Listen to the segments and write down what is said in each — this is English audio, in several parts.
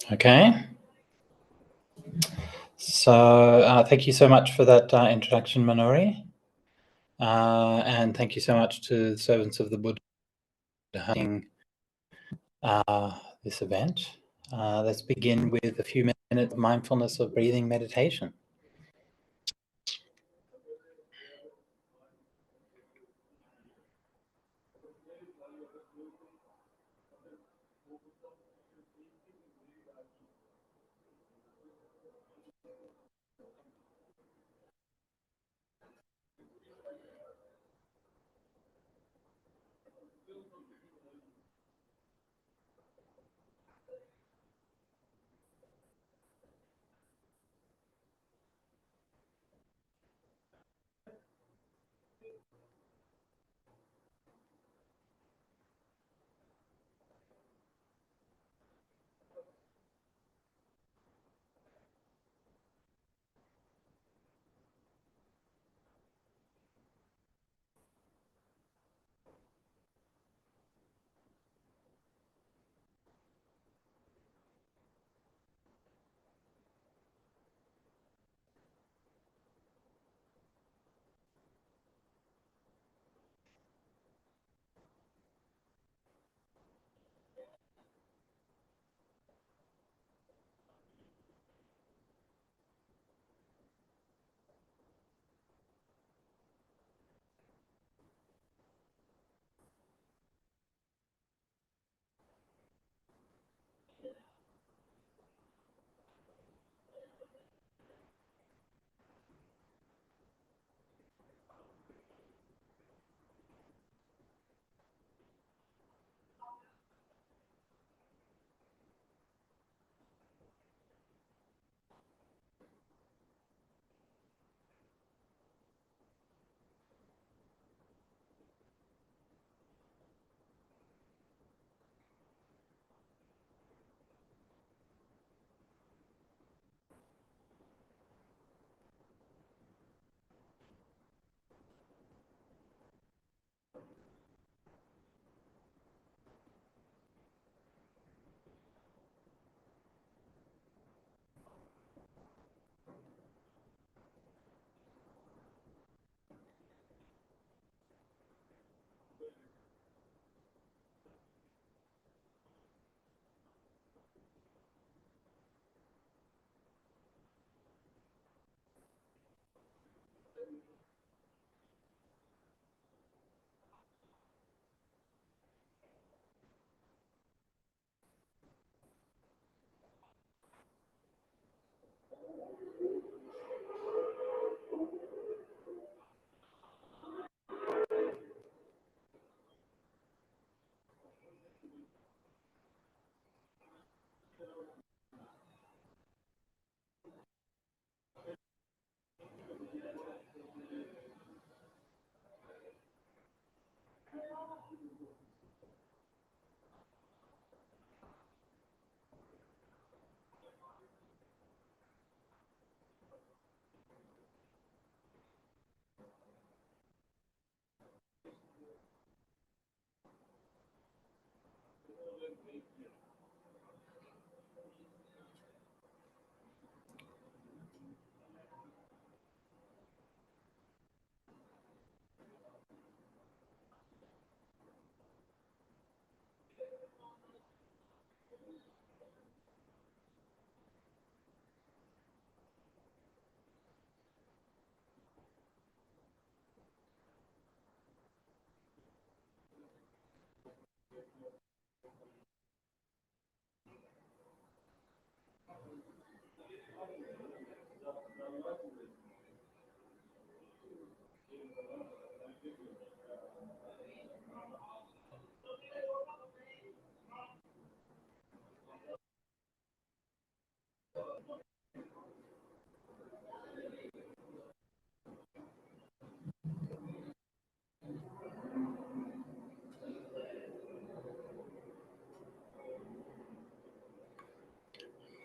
Okay. So thank you so much for that introduction, Minori. And thank you so much to the servants of the Buddha hosting this event. Let's begin with a few minutes of mindfulness of breathing meditation.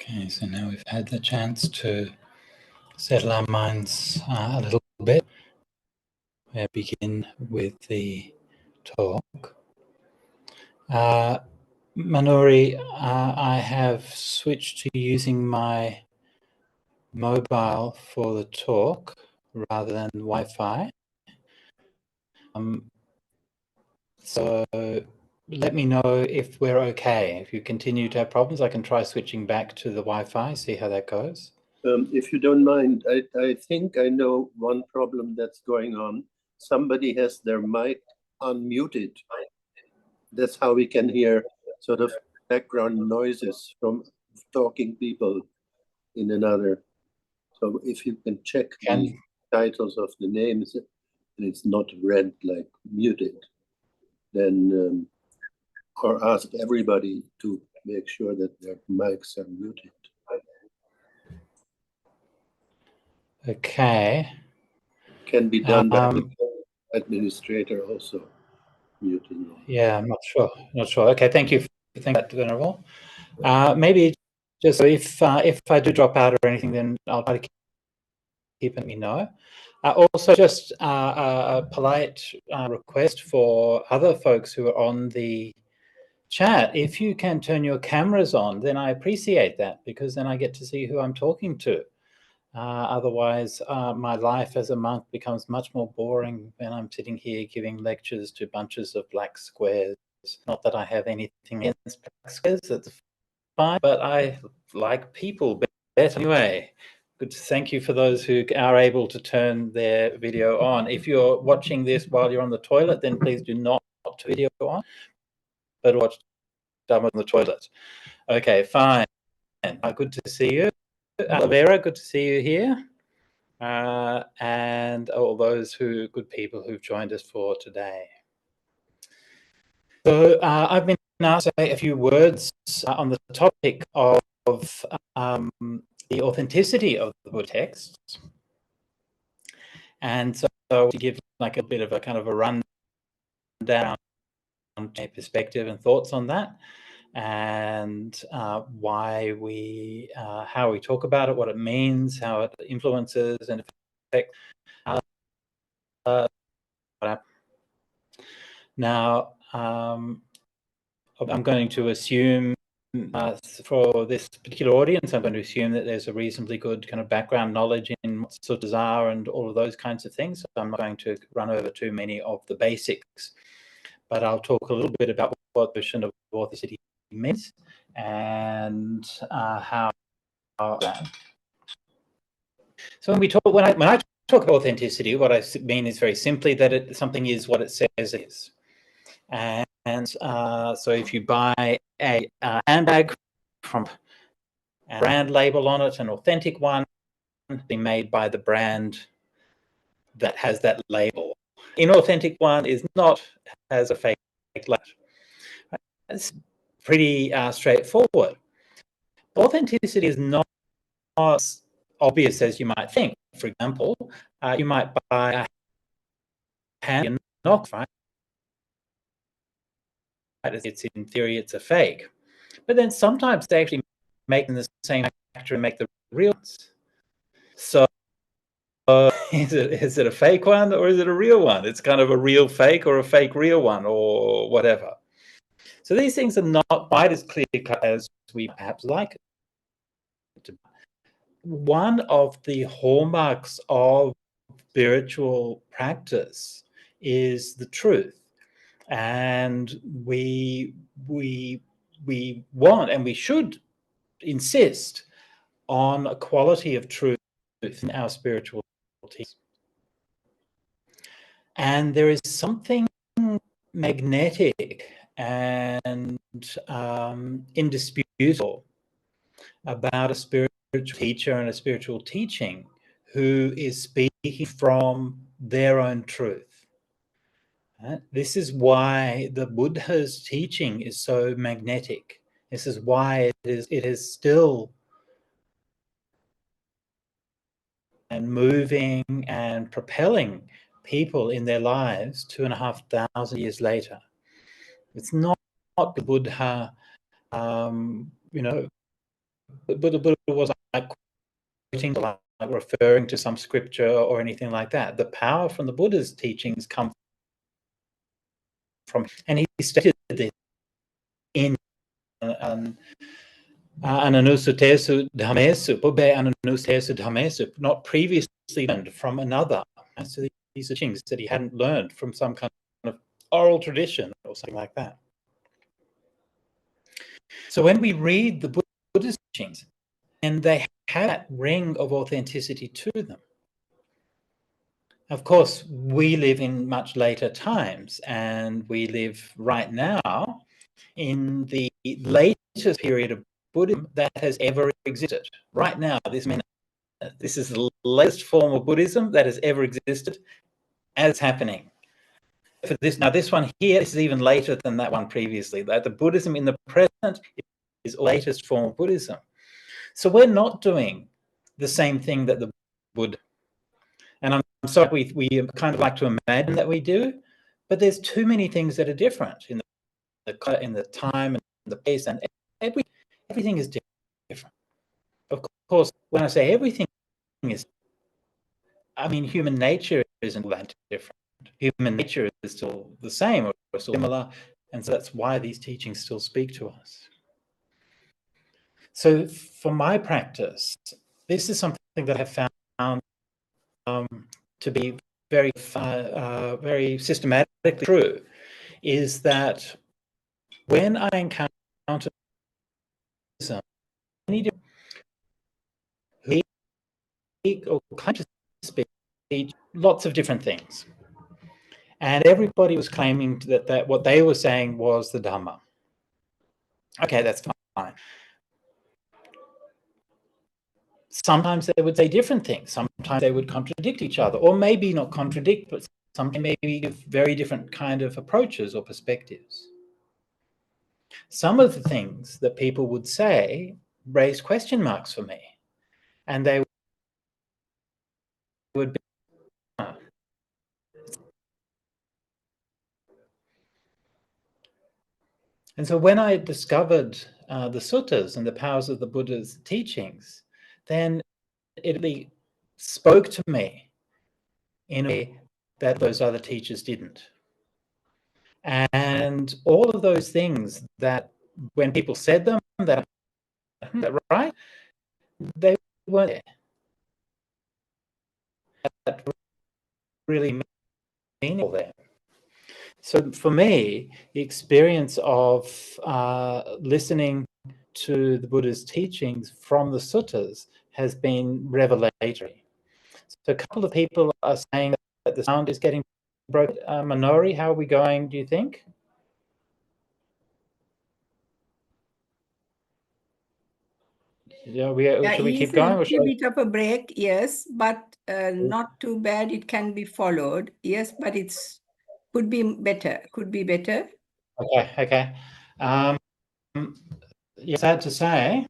Okay, so now we've had the chance to settle our minds a little bit. We'll begin with the talk. Manori, I have switched to using my mobile for the talk rather than Wi-Fi. So let me know if we're okay. If you continue to have problems, I can try switching back to the Wi-Fi, see how that goes. If you don't mind, I think I know one problem that's going on. Somebody has their mic unmuted. That's how we can hear sort of background noises from talking people in another. So if you can check the titles of the names and it's not red like muted, then or ask everybody to make sure that their mics are muted. Okay. Can be done by the administrator also muting. Yeah, I'm not sure. Not sure. Okay, thank you for that, Venerable. Maybe just if I do drop out or anything, then I'll try to keep let me know. Also, just a polite request for other folks who are on the chat. If you can turn your cameras on, then I appreciate that, because then I get to see who I'm talking to. Otherwise, my life as a monk becomes much more boring when I'm sitting here giving lectures to bunches of black squares. Not that I have anything against black squares, that's fine, but I like people better anyway. Good. Thank you for those who are able to turn their video on. If you're watching this while you're on the toilet, then please do not turn video on, but watch on the toilet. Okay, fine. Good to see you. Vera, good to see you here. And all those good people who've joined us for today. So I've been asked to say a few words on the topic of the authenticity of the Buddha texts. And so to give like a bit of a kind of a rundown perspective and thoughts on that, and why we, how we talk about it, what it means, how it influences and affects. Now, I'm going to assume for this particular audience, I'm going to assume that there's a reasonably good kind of background knowledge in what suttas are and all of those kinds of things. So I'm not going to run over too many of the basics, but I'll talk a little bit about what the notion of authenticity means and how. So when I talk about authenticity, what I mean is very simply that something is what it says it is. And so if you buy a handbag from a brand label on it, an authentic one, being made by the brand that has that label. Inauthentic one has a fake label. It's pretty straightforward. Authenticity is not as obvious as you might think. For example, you might buy a handbag knock, right? It's in theory, it's a fake. But then sometimes they actually make the same factor and make the real ones. So is it a fake one or is it a real one? It's kind of a real fake or a fake real one or whatever. So these things are not quite as clear-cut as we perhaps like it. One of the hallmarks of spiritual practice is the truth. And we want and we should insist on a quality of truth in our spiritual teachings. And there is something magnetic and indisputable about a spiritual teacher and a spiritual teaching who is speaking from their own truth. This is why the Buddha's teaching is so magnetic. This is why it is still and moving and propelling people in their lives 2,500 years later. It's not the Buddha, Buddha was like quoting, like referring to some scripture or anything like that. The power from the Buddha's teachings come from, and he stated this in ananusutesu dhammesu, bubbe ananusutesu dhammesu, not previously learned from another. So these are things that he hadn't learned from some kind of oral tradition or something like that. So when we read the Buddhist teachings, and they have that ring of authenticity to them. Of course, we live in much later times, and we live right now in the latest period of Buddhism that has ever existed. Right now, this is the latest form of Buddhism that has ever existed as happening. For this, now this one here is even later than that one previously. That the Buddhism in the present is the latest form of Buddhism. So we're not doing the same thing that the Buddha. And I'm sorry, we kind of like to imagine that we do, but there's too many things that are different in the time and the place, and everything is different. Of course, when I say everything is, I mean human nature isn't that different. Human nature is still the same or still similar, and so that's why these teachings still speak to us. So for my practice, this is something that I have found to be very systematically true, is that when I encounter Buddhism, or kind of speak lots of different things, and everybody was claiming that what they were saying was the Dhamma. Okay, that's fine. Sometimes they would say different things. Sometimes they would contradict each other, or maybe not contradict, but sometimes maybe give very different kind of approaches or perspectives. Some of the things that people would say raised question marks for me, and they would be. And so when I discovered the suttas and the powers of the Buddha's teachings, then it really spoke to me in a way that those other teachers didn't. And all of those things that when people said them, that right, they weren't there. That really meaningful there. So for me, the experience of listening to the Buddha's teachings from the suttas has been revelatory. So a couple of people are saying that the sound is getting broken. Minori, how are we going, do you think? Yeah, should we keep going? A bit of a break, yes, but not too bad. It can be followed, yes, but it's could be better. Could be better. Okay. Yeah, sad to say.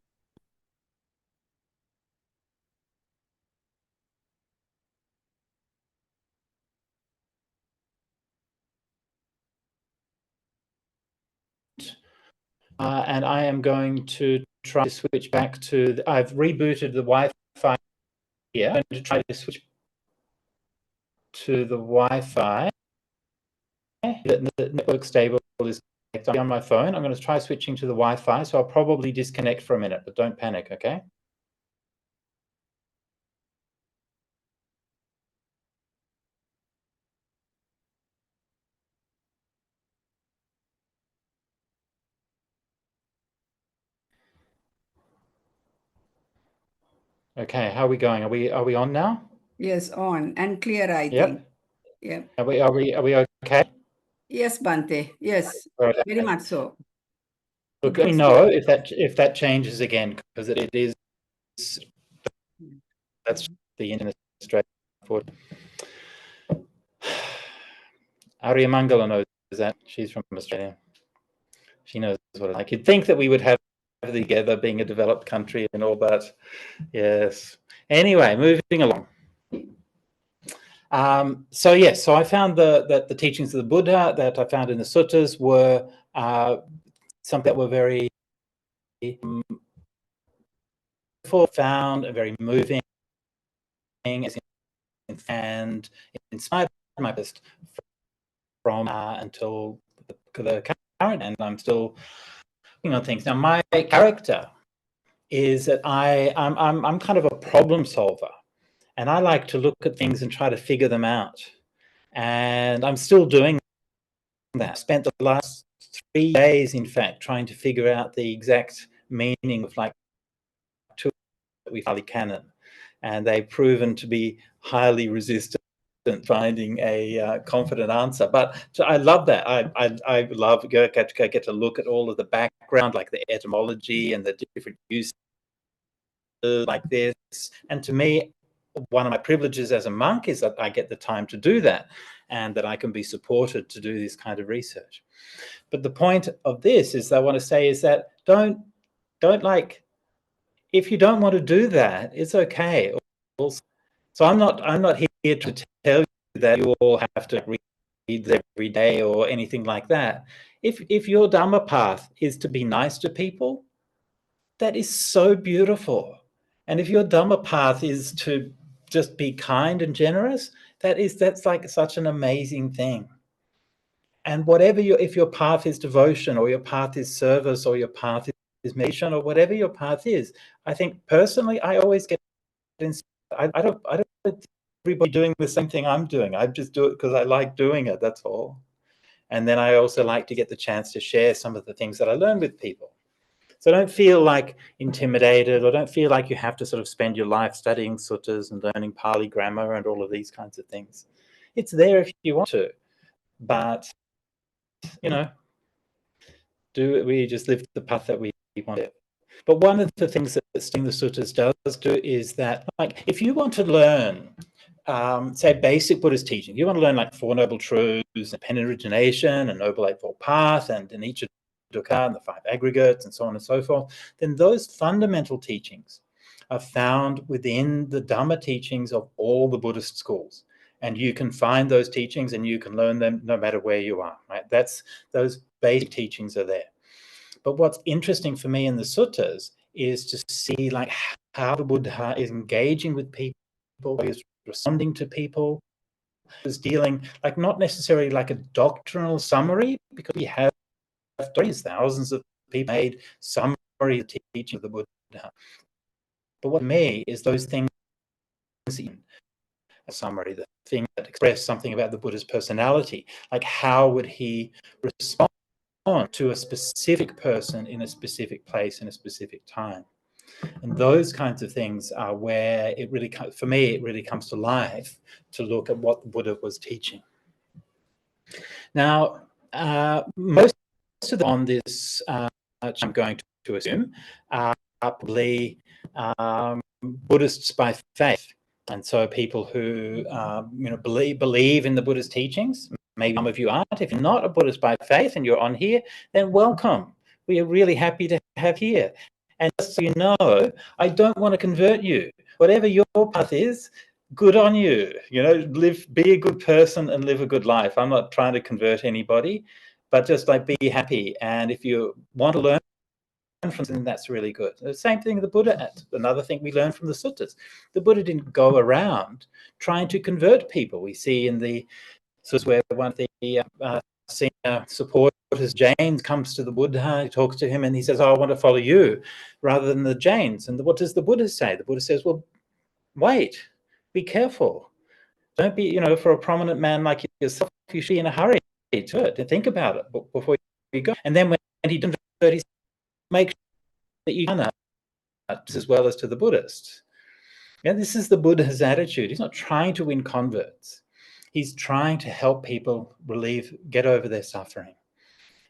And I am going to try to switch back to, I've rebooted the Wi-Fi here. I'm going to try to switch to the Wi-Fi. The network stable is on my phone. I'm going to try switching to the Wi-Fi, so I'll probably disconnect for a minute, but don't panic, okay? Okay, how are we going? Are we on now? Yes, on and clear, I think. Yeah. Are we okay? Yes, Bhante. Yes, Okay. very much so. Look, let me know if that changes again, because it is. That's the internet straightforward. Arya Mangala knows that. She's from Australia. She knows what it's like. You'd think that we would have together, being a developed country and all, but yes. Anyway, moving along. So yes, so I found that the teachings of the Buddha that I found in the suttas were something that were very profound and very moving, and inspired my best from until the current, and I'm still on things. Now, my character is that I'm kind of a problem solver, and I like to look at things and try to figure them out. And I'm still doing that. I spent the last 3 days, in fact, trying to figure out the exact meaning of like two that we Pali canon, and they've proven to be highly resistant finding a confident answer. But so I love that. I love get to look at all of the background, like the etymology and the different uses like this. And to me, one of my privileges as a monk is that I get the time to do that, and that I can be supported to do this kind of research. But the point of this is, I want to say, is that don't like, if you don't want to do that, it's okay. Also, so I'm not here to tell you that you all have to read every day or anything like that. If your Dhamma path is to be nice to people, that is so beautiful. And if your Dhamma path is to just be kind and generous, that's like such an amazing thing. And whatever if your path is devotion, or your path is service, or your path is meditation, or whatever your path is, I think personally, I always get inspired. I don't everybody doing the same thing I'm doing. I just do it because I like doing it, that's all. And then I also like to get the chance to share some of the things that I learn with people. So don't feel like intimidated, or don't feel like you have to sort of spend your life studying suttas and learning Pali grammar and all of these kinds of things. It's there if you want to, but we just live the path that we want to. But one of the things that studying the suttas does do is that, like, if you want to learn, say, basic Buddhist teaching, you want to learn like Four Noble Truths, Independent Origination, and Noble Eightfold Path, and Anicca Dukkha, and the 5 aggregates, and so on and so forth, then those fundamental teachings are found within the Dhamma teachings of all the Buddhist schools. And you can find those teachings and you can learn them no matter where you are, right? Those basic teachings are there. But what's interesting for me in the suttas is to see like how the Buddha is engaging with people, is responding to people, is dealing, like, not necessarily like a doctrinal summary, because we have stories, thousands of people made summary of the teaching of the Buddha. But what for me is those things in a summary, the thing that express something about the Buddha's personality, like how would he respond to a specific person in a specific place in a specific time. And those kinds of things are where it really, for me, it really comes to life to look at what the Buddha was teaching. Now, most of them on this, I'm going to assume, are probably Buddhists by faith. And so people who believe in the Buddha's teachings. Maybe some of you aren't. If you're not a Buddhist by faith and you're on here, then welcome. We are really happy to have here. And just so you know, I don't want to convert you. Whatever your path is, good on you. Be a good person and live a good life. I'm not trying to convert anybody, but just like be happy. And if you want to learn from them, that's really good. The same thing the Buddha had. Another thing we learned from the suttas. The Buddha didn't go around trying to convert people. We see in the suttas where one of the senior supporters, Jains, comes to the Buddha, he talks to him, and he says, I want to follow you, rather than the Jains. And what does the Buddha say? The Buddha says, well, wait, be careful. Don't be, for a prominent man like yourself, you should be in a hurry to it, to think about it before you go. And then when he didn't convert, he said, make sure that you honor as well as to the Buddhist. This is the Buddha's attitude. He's not trying to win converts. He's trying to help people get over their suffering.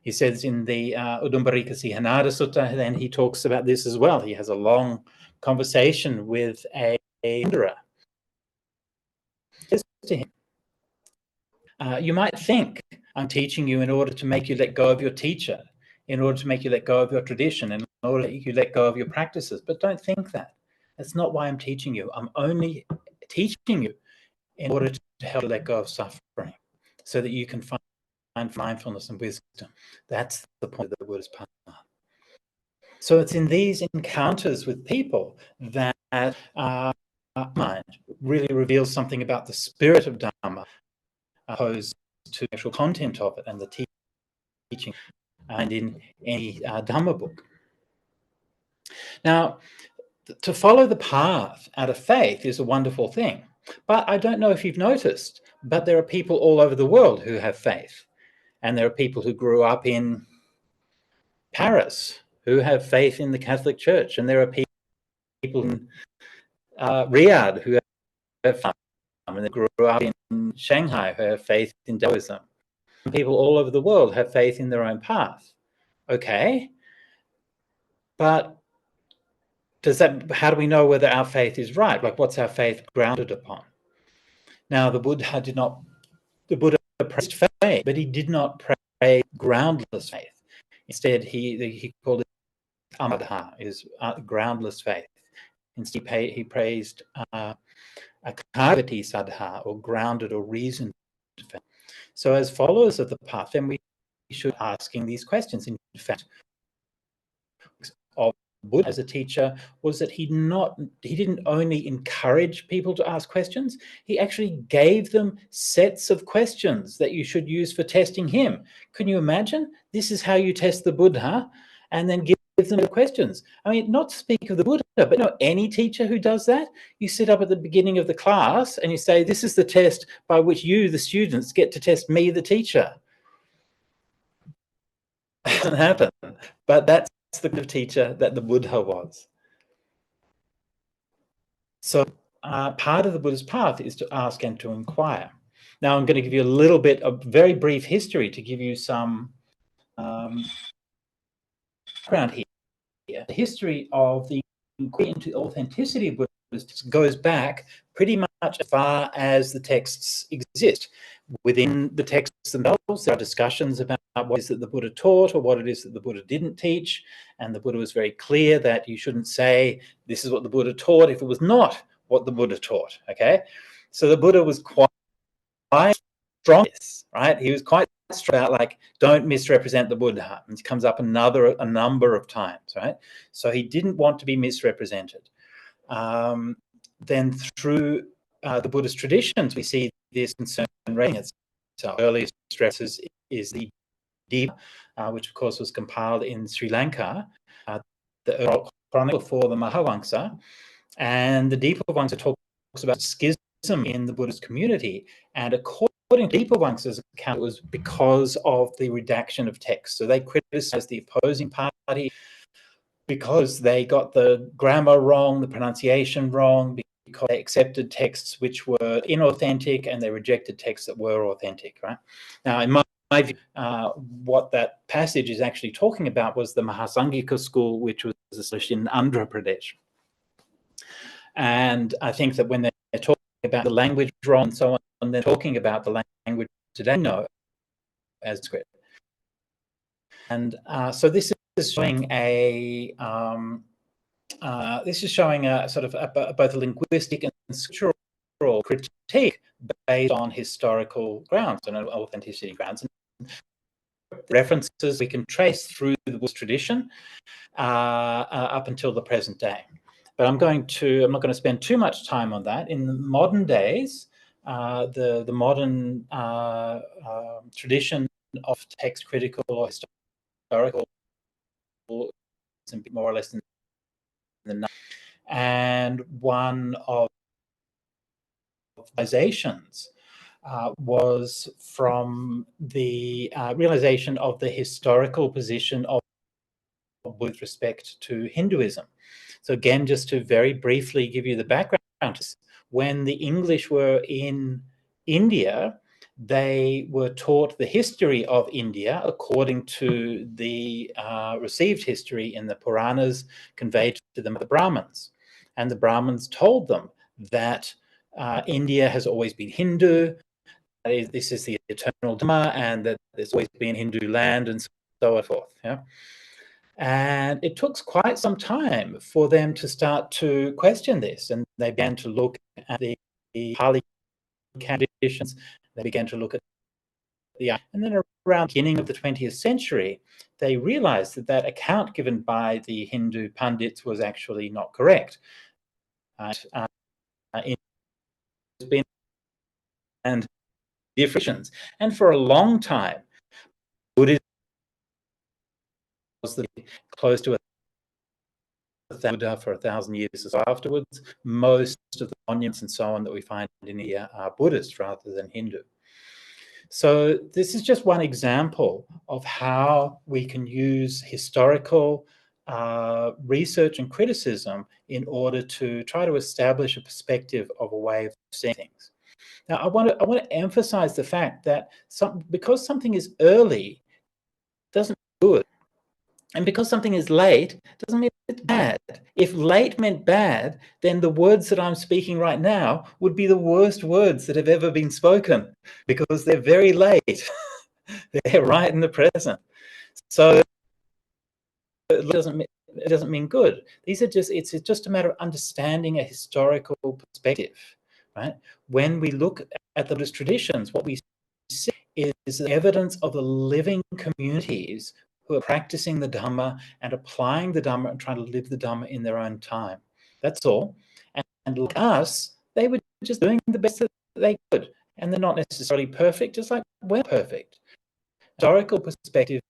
He says in the Udambarika Sihanada Sutta, then he talks about this as well. He has a long conversation with a wanderer. He says to him, you might think I'm teaching you in order to make you let go of your teacher, in order to make you let go of your tradition, in order to make you let go of your practices. But don't think that. That's not why I'm teaching you. I'm only teaching you in order to help you let go of suffering, so that you can find mindfulness and wisdom. That's the point of the Buddha's path. So it's in these encounters with people that mind really reveals something about the spirit of Dhamma, opposed to the actual content of it and the teaching. and in any Dhamma book. Now, to follow the path out of faith is a wonderful thing. But I don't know if you've noticed, but there are people all over the world who have faith. And there are people who grew up in Paris who have faith in the Catholic Church. And there are people in Riyadh who have faith. And they grew up in Shanghai who have faith in Taoism. People all over the world have faith in their own path. Okay. But how do we know whether our faith is right? Like, what's our faith grounded upon? Now, the Buddha praised faith, but he did not praise groundless faith. Instead, he called it amadha, is groundless faith. Instead, he praised akavati sadha, or grounded or reasoned faith. So as followers of the path, then we should be asking these questions. In fact, of Buddha as a teacher was that he didn't only encourage people to ask questions, he actually gave them sets of questions that you should use for testing him. Can you imagine? This is how you test the Buddha, and then give them the questions. I mean, not to speak of the Buddha, but any teacher who does that, you sit up at the beginning of the class and you say, this is the test by which you, the students, get to test me, the teacher. It doesn't happen, but that's the kind of teacher that the Buddha was. So part of the Buddha's path is to ask and to inquire. Now I'm going to give you a little bit of very brief history to give you some background here. The history of the inquiry into authenticity of Buddhism goes back pretty much as far as the texts exist. Within the texts themselves, there are discussions about what it is that the Buddha taught or what it is that the Buddha didn't teach. And the Buddha was very clear that you shouldn't say, this is what the Buddha taught, if it was not what the Buddha taught, okay? So the Buddha was quite strong, right? He was quite strong about, like, don't misrepresent the Buddha. And it comes up a number of times, right? So he didn't want to be misrepresented. Then through the Buddhist traditions, we see this concern raising itself. Earliest references is the Deepa, which of course was compiled in Sri Lanka, the Early Chronicle for the Mahavamsa, and the Deepa Vamsa talks about schism in the Buddhist community, and according to Deepa Vamsa's account, it was because of the redaction of text. So they criticized the opposing party because they got the grammar wrong, the pronunciation wrong, because they accepted texts which were inauthentic and they rejected texts that were authentic, right? Now, in my view, what that passage is actually talking about was the Mahasangika school, which was established in Andhra Pradesh. And I think that when they're talking about the language wrong and so on, they're talking about the language today, no, as script. And so this is showing a sort of both a linguistic and scriptural critique based on historical grounds and authenticity grounds. And references we can trace through the Buddhist tradition up until the present day. But I'm not going to spend too much time on that. In the modern days, the modern tradition of text critical or historical is more or less in the, and one of realizations was from the realization of the historical position of with respect to Hinduism. So again, just to very briefly give you the background, when the English were in India, they were taught the history of India according to the received history in the Puranas conveyed to them by the Brahmins. And the Brahmins told them that India has always been Hindu, this is the eternal Dhamma, and that there's always been Hindu land, and so forth. Yeah? And it took quite some time for them to start to question this, and they began to look at the Pali conditions. They began to look at and then around the beginning of the 20th century, they realized that that account given by the Hindu pundits was actually not correct. It's been and different, and for a long time, Buddhism the close to Buddha for 1,000 years or so afterwards. Most of the monuments and so on that we find in India are Buddhist rather than Hindu. So this is just one example of how we can use historical research and criticism in order to try to establish a perspective of a way of seeing things. Now, I want to emphasize the fact that because something is early doesn't mean good, and because something is late doesn't mean it's bad. If late meant bad, then the words that I'm speaking right now would be the worst words that have ever been spoken, because they're very late. They're right in the present. So it doesn't mean good. These are it's just a matter of understanding a historical perspective, right? When we look at the Buddhist traditions, what we see is the evidence of the living communities who are practicing the Dhamma and applying the Dhamma and trying to live the Dhamma in their own time. That's all. And like us, they were just doing the best that they could. And they're not necessarily perfect, just like we're perfect. Historical perspective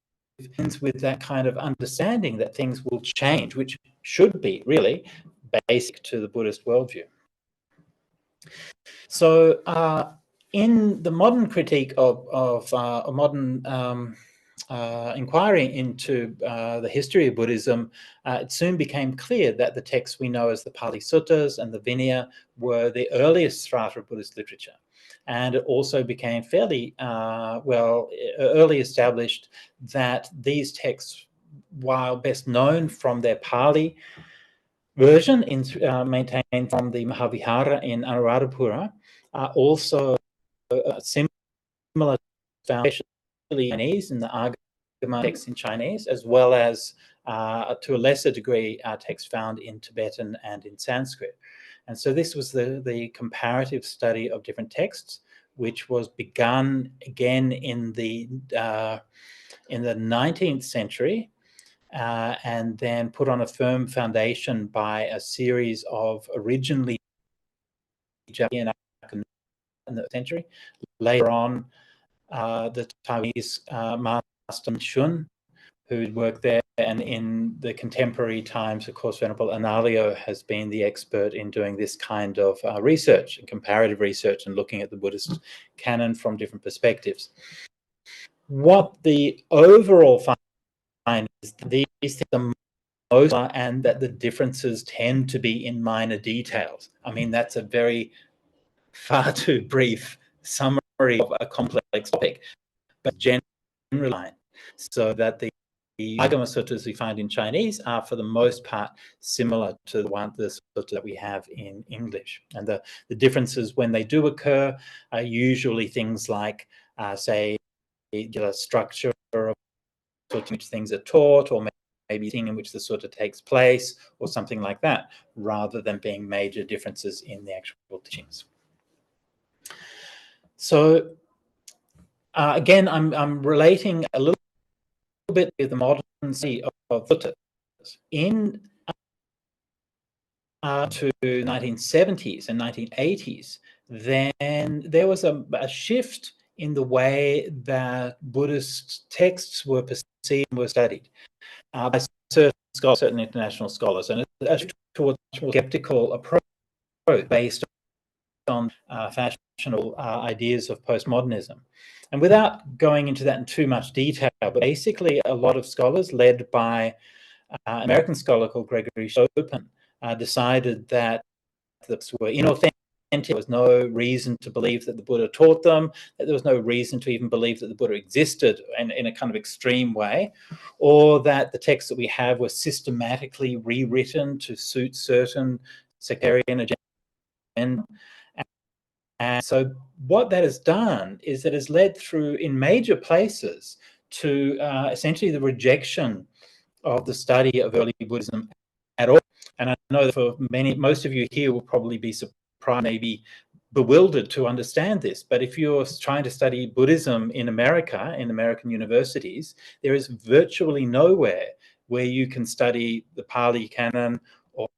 ends with that kind of understanding that things will change, which should be really basic to the Buddhist worldview. So in the modern critique of a modern inquiry into the history of Buddhism, it soon became clear that the texts we know as the Pali Suttas and the Vinaya were the earliest strata of Buddhist literature. And it also became fairly early established that these texts, while best known from their Pali version maintained from the Mahavihara in Anuradhapura, are also similar foundations in Chinese in the Agama texts in Chinese, as well as to a lesser degree texts found in Tibetan and in Sanskrit. And so this was the comparative study of different texts, which was begun again in the 19th century, and then put on a firm foundation by a series of originally Japanese in the century. Later on, the Taiwanese master Shun, who worked there, and in the contemporary times, of course, Venerable Analio has been the expert in doing this kind of research, and comparative research, and looking at the Buddhist canon from different perspectives. What the overall find is these things are most, and that the differences tend to be in minor details. I mean, that's a far too brief summary of a complex topic, but generally, so that the Agama Suttas we find in Chinese are, for the most part, similar to the suttas that we have in English. And the differences, when they do occur, are usually things like, say, the structure of in which things are taught, or maybe thing in which the sutta takes place, or something like that, rather than being major differences in the actual teachings. So again, I'm relating a little bit with the modern study of suttas. In to 1970s and 1980s, then there was a shift in the way that Buddhist texts were perceived and were studied by certain scholars, certain international scholars, and a shift towards a more skeptical approach based on fashionable ideas of postmodernism. And without going into that in too much detail, but basically a lot of scholars, led by an American scholar called Gregory Chopin, decided that these were inauthentic. There was no reason to believe that the Buddha taught them, that there was no reason to even believe that the Buddha existed in a kind of extreme way, or that the texts that we have were systematically rewritten to suit certain sectarian agendas. And so what that has done is that has led through, in major places, to essentially the rejection of the study of early Buddhism at all. And I know that for most of you here will probably be surprised, maybe bewildered to understand this. But if you're trying to study Buddhism in America, in American universities, there is virtually nowhere where you can study the Pali Canon or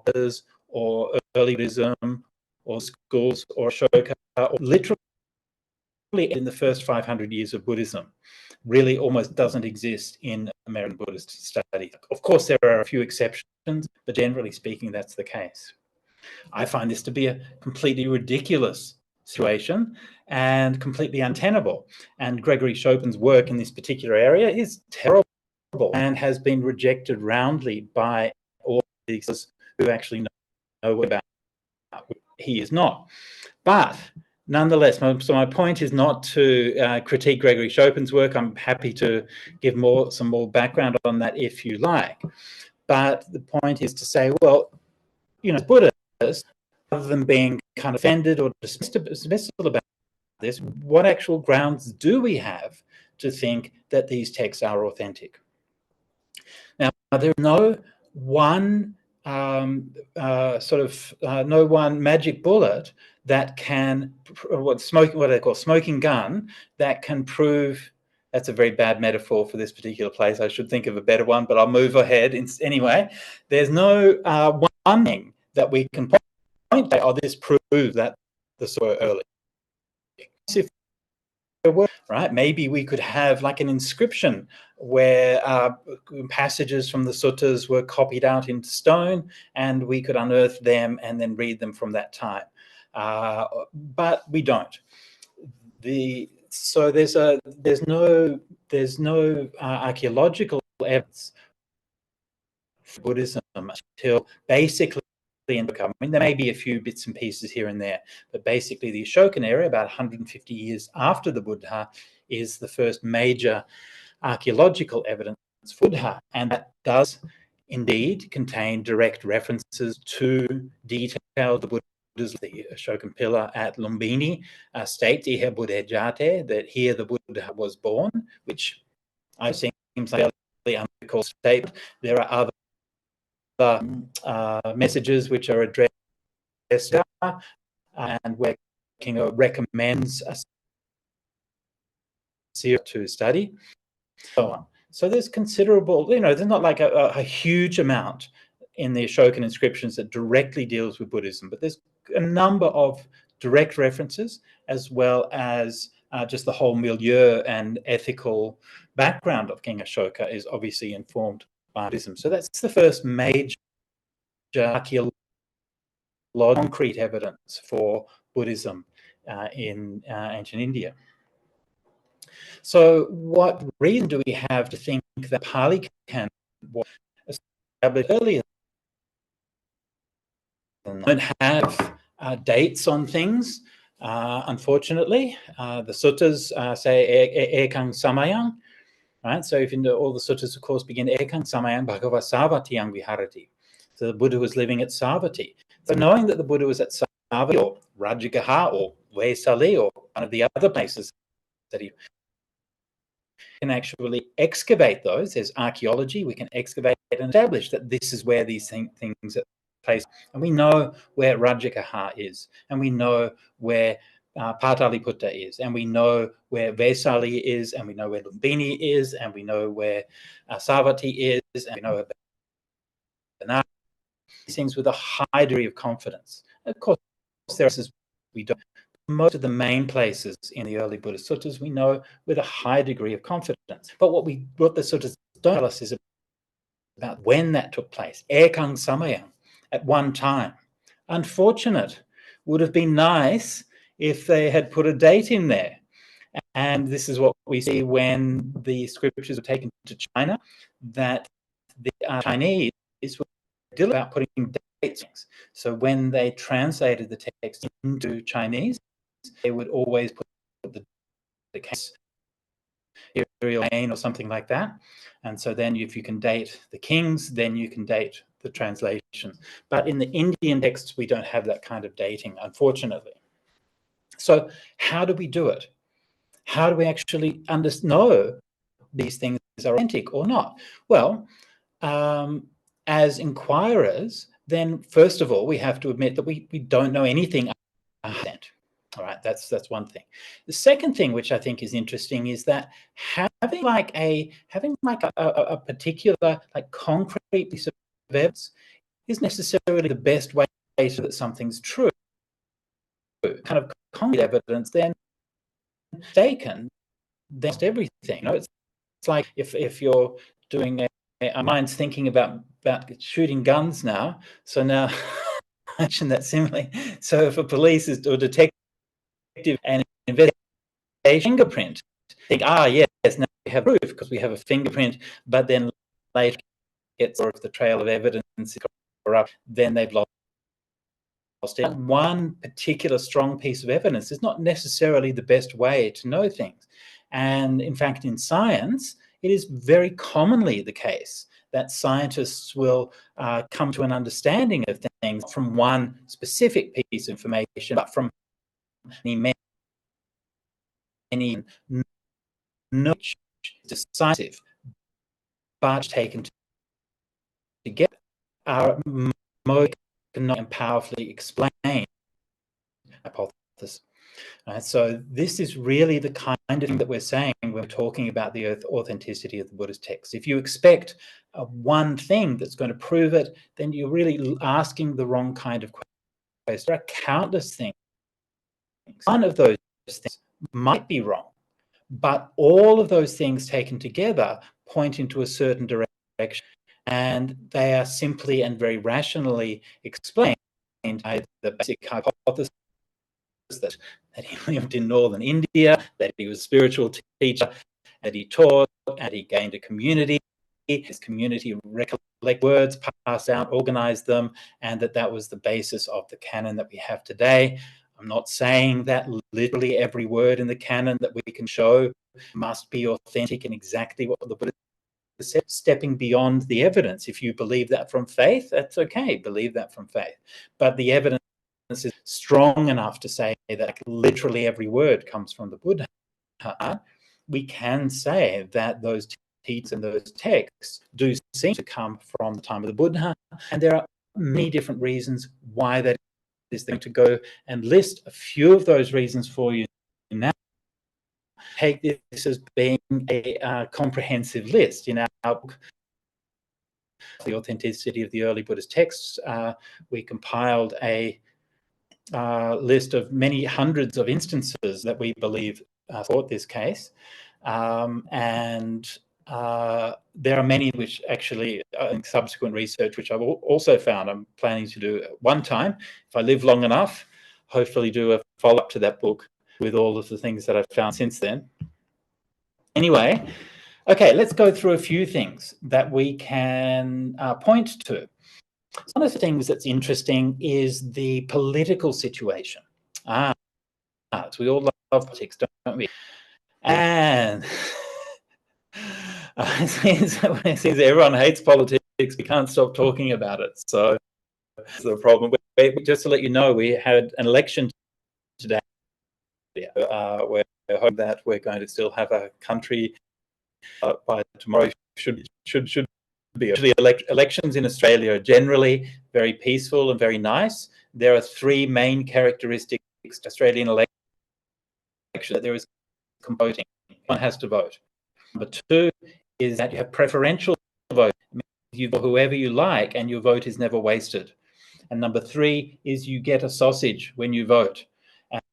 Buddhism or early Buddhism or schools or Asoka or literally in the first 500 years of Buddhism really almost doesn't exist in American Buddhist study. Of course, there are a few exceptions, but generally speaking, that's the case. I find this to be a completely ridiculous situation and completely untenable. And Gregory Chopin's work in this particular area is terrible and has been rejected roundly by all these who actually know about it. He is not. But nonetheless, so my point is not to critique Gregory Chopin's work. I'm happy to give some more background on that if you like. But the point is to say, well, Buddhists, rather than being kind of offended or dismissive about this, what actual grounds do we have to think that these texts are authentic? Now, there's no one no one magic bullet that can what they call smoking gun that can prove. That's a very bad metaphor for this particular place. I should think of a better one, but I'll move ahead anyway. There's no one thing that we can point to. Oh, this proves that the Suttas were early. If there were, right, maybe we could have like an inscription where passages from the Suttas were copied out into stone, and we could unearth them and then read them from that time. But we don't. So there's no archaeological evidence for Buddhism until basically in the I mean, there may be a few bits and pieces here and there, but basically the Asokan era, about 150 years after the Buddha, is the first major archaeological evidence for Buddha, and that does indeed contain direct references to detailed Buddhism. The Asokan pillar at Lumbini states here VEgetate, that here the Buddha was born, which I think seems like a unbiblical statement. There are other messages which are addressed and where King recommends a series to study, so on. So there's considerable, there's not like a huge amount in the Asokan inscriptions that directly deals with Buddhism, but there's a number of direct references, as well as just the whole milieu and ethical background of King Ashoka is obviously informed by Buddhism. So that's the first major archaeological concrete evidence for Buddhism in ancient India. So what reason do we have to think that Pali can was established earlier? Don't have dates on things, unfortunately. The suttas say ekang samayang, right? So if you know, all the suttas, of course, begin ekang samayang bhagava savatiyang viharati. So the Buddha was living at Savatthi. So knowing that the Buddha was at Savatthi or Rajagir or Vesali or one of the other places that he can actually excavate those. There's archaeology. We can excavate and establish that this is where these things are placed. And we know where Rajagir is, and we know where Pataliputta is, and we know where Vesali is, and we know where Lumbini is, and we know where Savatthi is, and we know where Baranasa. These things with a high degree of confidence. Of course, there are we don't. Most of the main places in the early Buddhist suttas we know with a high degree of confidence. But what the suttas don't tell us is about when that took place. Ekang samayang, at one time. Unfortunate. Would have been nice if they had put a date in there. And this is what we see when the scriptures were taken to China, that the Chinese were still about putting dates. So when they translated the text into Chinese, they would always put the case imperial reign or something like that. And so then if you can date the kings, then you can date the translation. But in the Indian texts, we don't have that kind of dating, unfortunately. So how do we do it? How do we actually know these things are authentic or not? Well, as inquirers, then first of all, we have to admit that we don't know anything 100%. All right, that's one thing. The second thing, which I think is interesting, is that having a particular concrete piece of evidence is necessarily the best way to say that something's true. Kind of concrete evidence then mistaken, then everything. It's like if you're doing a mind's thinking about shooting guns now. So now I mention that similarly. So if a police is or detective and investigation fingerprint, think, yes, now we have proof because we have a fingerprint, but then later gets, or if the trail of evidence is corrupt, then they've lost it. One particular strong piece of evidence is not necessarily the best way to know things. And in fact, in science, it is very commonly the case that scientists will come to an understanding of things from one specific piece of information, but from many knowledge, decisive, but taken together are most and powerfully explained hypothesis. Right? So this is really the kind of thing that we're saying when we're talking about the authenticity of the Buddhist text. If you expect one thing that's going to prove it, then you're really asking the wrong kind of question. There are countless things. One of those things might be wrong, but all of those things taken together point into a certain direction, and they are simply and very rationally explained by the basic hypothesis that he lived in northern India, that he was a spiritual teacher, that he taught, and he gained a community. His community recollect words, pass out, organize them, and that was the basis of the canon that we have today. I'm not saying that literally every word in the canon that we can show must be authentic and exactly what the Buddha said. Stepping beyond the evidence. If you believe that from faith, that's okay. Believe that from faith. But the evidence is strong enough to say that literally every word comes from the Buddha. We can say that those teachings and those texts do seem to come from the time of the Buddha, and there are many different reasons why that is. Going to go and list a few of those reasons for you now. Take this as being a comprehensive list. In our book, The Authenticity of the Early Buddhist Texts, we compiled a list of many hundreds of instances that we believe support this case. And there are many which actually, in subsequent research, which I've also found, I'm planning to do at one time, if I live long enough, hopefully do a follow-up to that book with all of the things that I've found since then. Anyway, okay, let's go through a few things that we can point to. One of the things that's interesting is the political situation. So we all love politics, don't we? And since everyone hates politics, we can't stop talking about it. So that's the problem. Just to let you know, we had an election today. We're hoping that we're going to still have a country by tomorrow. Should be. Actually, elections in Australia are generally very peaceful and very nice. There are three main characteristics to Australian election. There is voting. One has to vote. Number two is that you have preferential vote. You vote whoever you like, and your vote is never wasted. And number three is you get a sausage when you vote.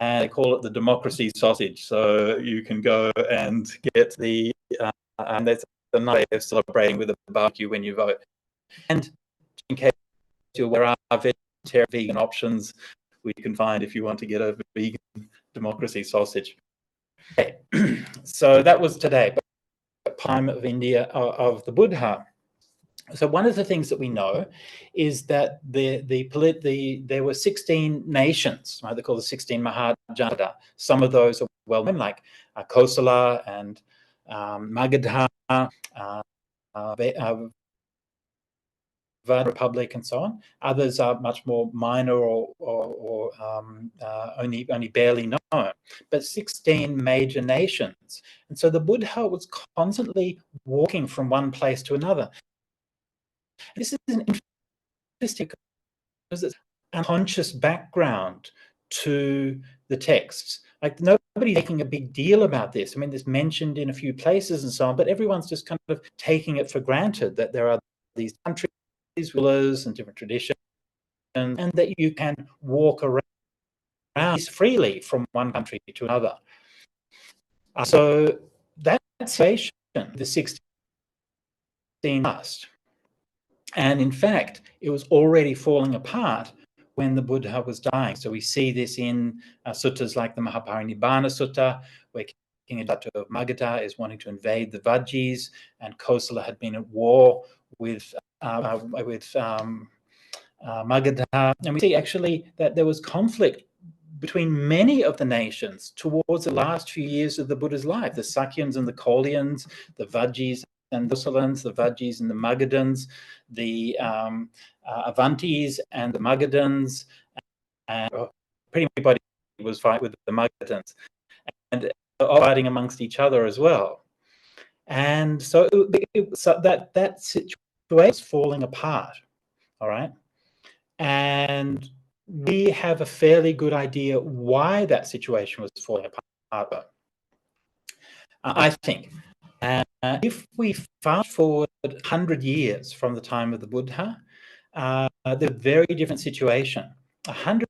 And they call it the democracy sausage. So you can go and get the, and that's a nice way of celebrating with a barbecue when you vote. And in case there are vegetarian, vegan options we can find if you want to get a vegan democracy sausage. Okay. So that was today, time of India, of the Buddha. So one of the things that we know is that there were 16 nations, right? They're called the 16 Mahajana. Some of those are well known, like Kosala and Magadha, Republic, and so on. Others are much more minor or only barely known. But 16 major nations, and so the Buddha was constantly walking from one place to another. This is an interesting because it's a conscious background to the texts. Like nobody's making a big deal about this. I mean, it's mentioned in a few places and so on, but everyone's just kind of taking it for granted that there are these countries, rulers, and different traditions, and that you can walk around freely from one country to another. So that situation, the 16 last, and in fact, it was already falling apart when the Buddha was dying. So we see this in suttas like the Mahaparinibbana Sutta, where King Ajahn of Magadha is wanting to invade the Vajjis, and Kosala had been at war with Magadha. And we see actually that there was conflict between many of the nations towards the last few years of the Buddha's life, the Sakyans and the Kolyans, the Vajjis and the Kosalans, the Vajjis and the Magadhans, the Avantis and the Magadhans, and pretty much everybody was fighting with the Magadhans, and fighting amongst each other as well. And so, that situation was falling apart, all right? And we have a fairly good idea why that situation was falling apart, I think. If we fast forward 100 years from the time of the Buddha, the very different situation. 100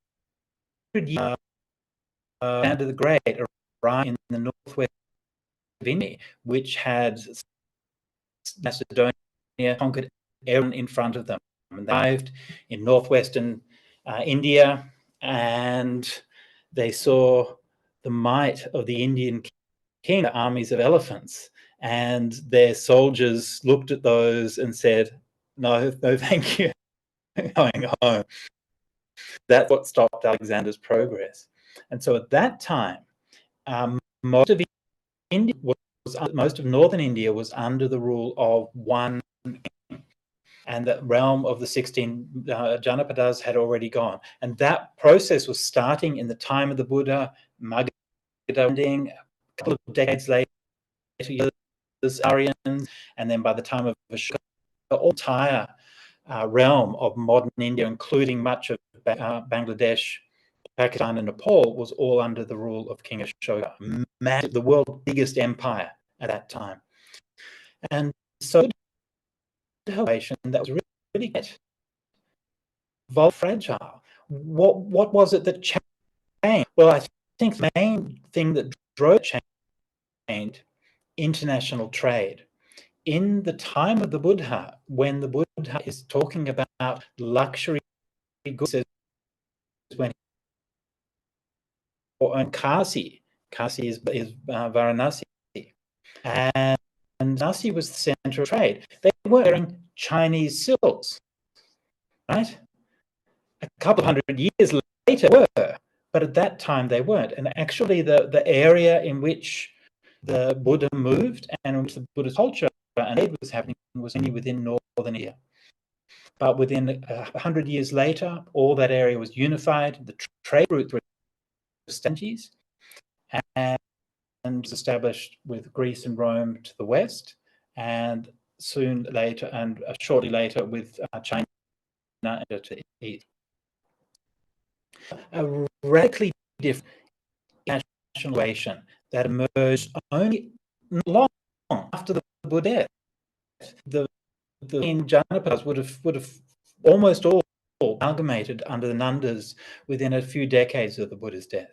years Alexander the Great arrived in the northwest of India, which had Macedonia conquered everyone in front of them. And they arrived in northwestern India, and they saw the might of the Indian king, the armies of elephants, and their soldiers looked at those and said, no, thank you, going home. That's what stopped Alexander's progress. And so at that time, most of India most of northern India was under the rule of one king, and the realm of the 16 Janapadas had already gone. And that process was starting in the time of the Buddha, Magadha ending, a couple of decades later, Aryans, and then by the time of Ashoka, the entire realm of modern India, including much of Bangladesh, Pakistan, and Nepal, was all under the rule of King Ashoka, the world's biggest empire at that time. And so the situation that was really fragile. What was it that changed? Well, I think the main thing that drove change, international trade. In the time of the Buddha, when the Buddha is talking about luxury goods, when and Kasi is Varanasi, and Varanasi was the center of trade. They were wearing Chinese silks, right? A couple of hundred years later were, but at that time they weren't. And actually the area in which the Buddha moved and in which the Buddhist culture and trade was happening was only within northern India. But within 100 years later, all that area was unified. The trade routes were established and was established with Greece and Rome to the west, and soon later and shortly later with China to the east. A radically different national situation that emerged only long after the Buddha death. The Janapadas would have almost all amalgamated under the Nandas within a few decades of the Buddha's death.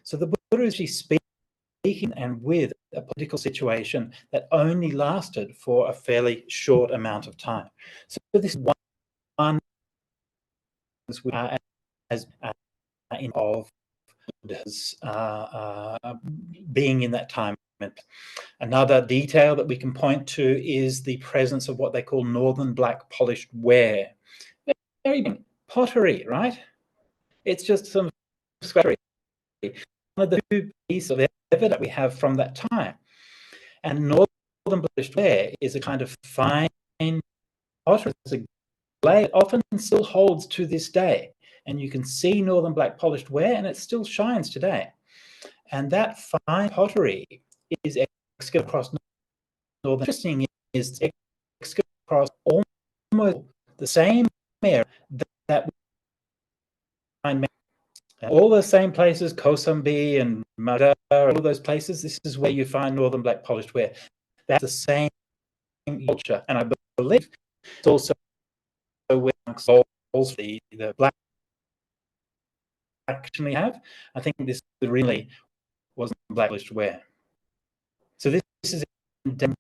So the Buddha is speaking and with a political situation that only lasted for a fairly short amount of time. So this one as of Buddha's being in that time. Another detail that we can point to is the presence of what they call northern black polished ware. Very pottery, right? It's just some scratchery. One of the two pieces of evidence we have from that time. And northern polished ware is a kind of fine pottery. It's a clay. It often still holds to this day. And you can see northern black polished ware, and it still shines today. And that fine pottery is excavated across northern. Interesting is excavated across almost the same area that we find all the same places, Kosambi and Magadha, all those places. This is where you find northern black polished ware. That's the same culture, and I believe it's also where the black actually have. I think this really wasn't black polished ware. So this is like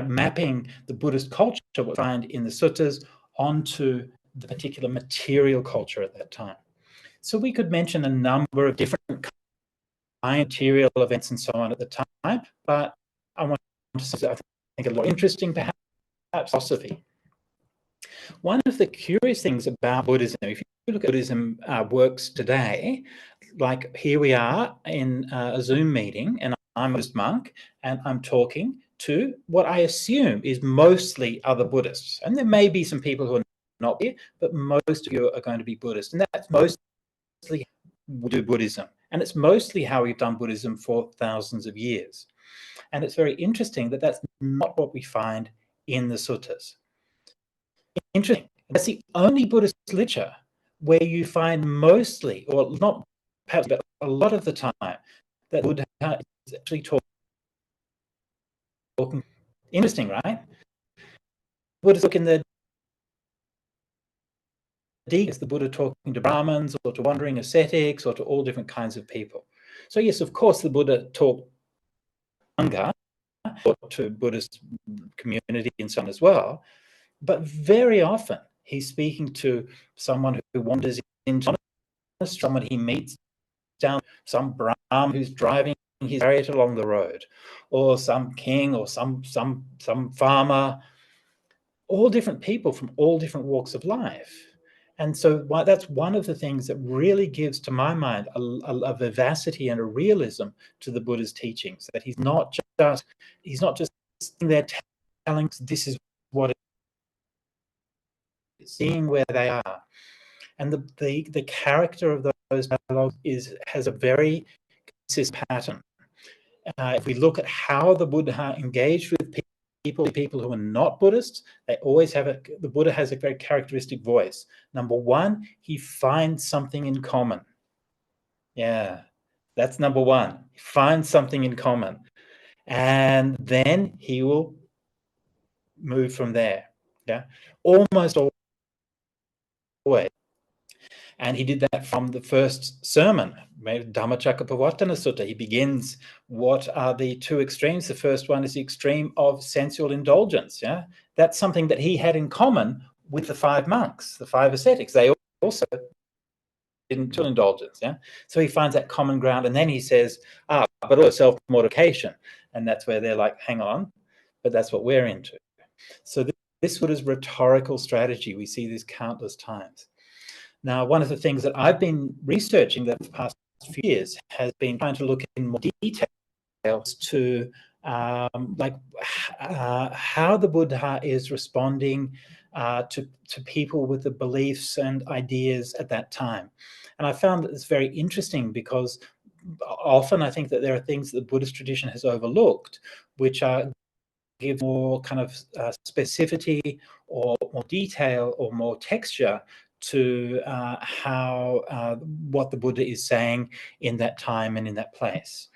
mapping the Buddhist culture we find in the suttas onto the particular material culture at that time. So we could mention a number of different material events and so on at the time, but I want to say, I think, a lot interesting, perhaps philosophy. One of the curious things about Buddhism, if you look at Buddhism works today, like here we are in a Zoom meeting, and I'm a Buddhist monk, and I'm talking to what I assume is mostly other Buddhists. And there may be some people who are not here, but most of you are going to be Buddhist. And that's mostly we do Buddhism. And it's mostly how we've done Buddhism for thousands of years. And it's very interesting that that's not what we find in the suttas. Interesting. That's the only Buddhist literature where you find mostly, or not perhaps, but a lot of the time, that Buddha is actually talking. Interesting, right? Buddhists look in the is the Buddha talking to Brahmins or to wandering ascetics or to all different kinds of people. So yes, of course, the Buddha talked to Buddhist community and so on as well, but very often he's speaking to someone who wanders into someone he meets down, some Brahmin who's driving his chariot along the road, or some king, or some farmer, all different people from all different walks of life. And so that's one of the things that really gives, to my mind, a vivacity and a realism to the Buddha's teachings, that he's not just sitting there telling us this is what it is, seeing where they are. And the character of those dialogues has a very consistent pattern. If we look at how the Buddha engaged with people who are not Buddhists, they always have the Buddha has a very characteristic voice. Number one, he finds something in common. Yeah, that's number one. He finds something in common. And then he will move from there. Yeah, almost always. And he did that from the first sermon, Dhammacakkappavattana Sutta. He begins, what are the two extremes? The first one is the extreme of sensual indulgence. Yeah, that's something that he had in common with the 5 monks, the 5 ascetics. They also didn't do indulgence. Yeah, so he finds that common ground, and then he says, but also self-mortification, and that's where they're like, hang on, but that's what we're into. So this Buddha's rhetorical strategy, we see this countless times. Now, one of the things that I've been researching the past few years has been trying to look in more details to how the Buddha is responding to people with the beliefs and ideas at that time. And I found that it's very interesting because often I think that there are things that the Buddhist tradition has overlooked, which give more kind of specificity or more detail or more texture to what the Buddha is saying in that time and in that place.